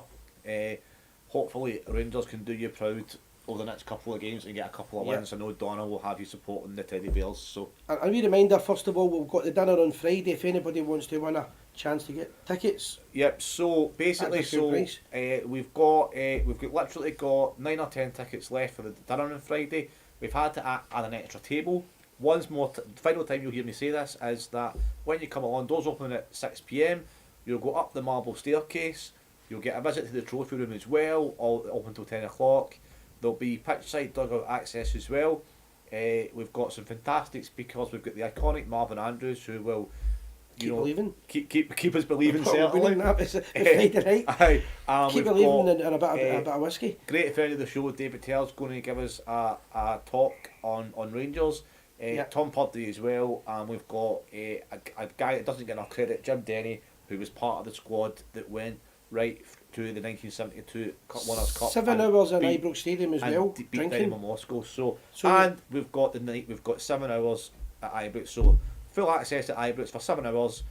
Hopefully Rangers can do you proud over the next couple of games and get a couple of wins. I know Donna will have you supporting the Teddy Bears. So A wee reminder, first of all, we've got the dinner on Friday. If anybody wants to win a chance to get tickets, yep. So basically, That's a good price. we've literally got 9 or 10 tickets left for the dinner on Friday. We've had to add an extra table. Once more, final time you'll hear me say this is that when you come along, doors open at 6 p.m. You'll go up the marble staircase. You'll get a visit to the trophy room as well, all open until 10 o'clock. There'll be pitchside dugout access as well. We've got some fantastic speakers. We've got the iconic Marvin Andrews, who will keep believing. keep us believing, Well, we're certainly. winning that. It's Friday night. Aye, Keep we've believing got, and a bit of whiskey. great friend of the show, David Tell's going to give us a talk on Rangers. Yeah. Tom Purdy as well, and we've got a guy that doesn't get enough credit, Jim Denny, who was part of the squad that went right to the 1972 Winners' Cup. 7 and hours in beat- Ibrox Stadium as and well. beat Drinking. Dynamo Moscow. So So- and we've got the night. We've got 7 hours at Ibrox. So full access to Ibrox for 7 hours.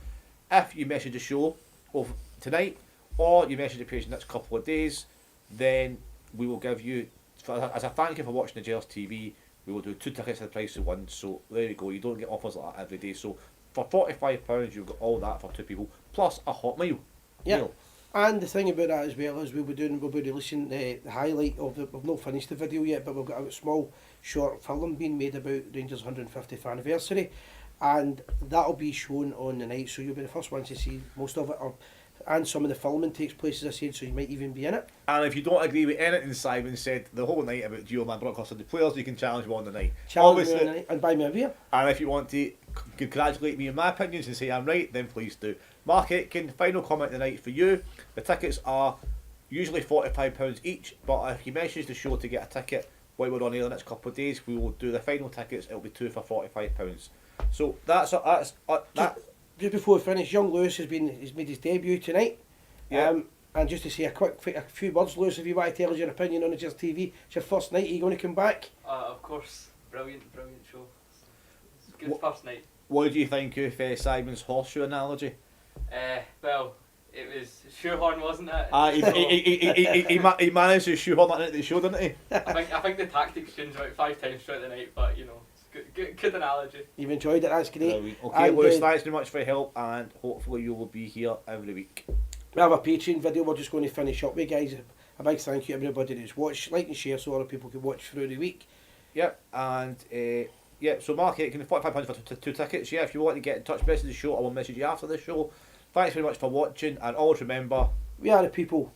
If you message the show of tonight, or you message the page in the next couple of days, then we will give you, as a thank you for watching the Gers TV, we will do 2 tickets at the price of 1. So there you go. You don't get offers like that every day. So for £45, you've got all that for 2 people plus a hot meal. Yeah. Meal. And the thing about that as well is we'll be releasing the highlight of the. We've not finished the video yet, but we've got a small short film being made about Rangers' 150th anniversary, and that'll be shown on the night. So you'll be the first ones to see most of it, and some of the filming takes place, as I said. So you might even be in it. And if you don't agree with anything Simon said the whole night about Gio Man Bronckhorst and the players, you can challenge me on the night. Challenge me on the night and buy me a beer. And if you want to congratulate me on my opinions and say I'm right, then please do. Mark Aitken, final comment of the night for you. The tickets are usually £45 each, but if you message the show to get a ticket while we're on here the next couple of days, we will do the final tickets. It'll be 2 for £45. So that's that. Just before we finish, young Lewis he's made his debut tonight. Yeah. And just to say a few words, Lewis, if you want to tell us your opinion on the Gers TV, it's your first night. Are you going to come back? Of course, brilliant show. It's a good first night. What do you think of Simon's horseshoe analogy? Well, it was shoehorn, wasn't it? He managed to shoehorn that into the show, didn't he? I think the tactics changed about 5 times throughout the night, but it's good analogy. You've enjoyed it. That's great. Brilliant. Okay, And, Lewis, thanks very much for your help, and hopefully you will be here every week. We have a Patreon video we're just going to finish up with, guys. A big thank you to everybody that's watched, like and share so other people can watch through the week. Yep, and so Mark Aitken, £45 for 2 tickets. Yeah, if you want to get in touch, message the show, I will message you after the show. Thanks very much for watching, and always remember, We are the people.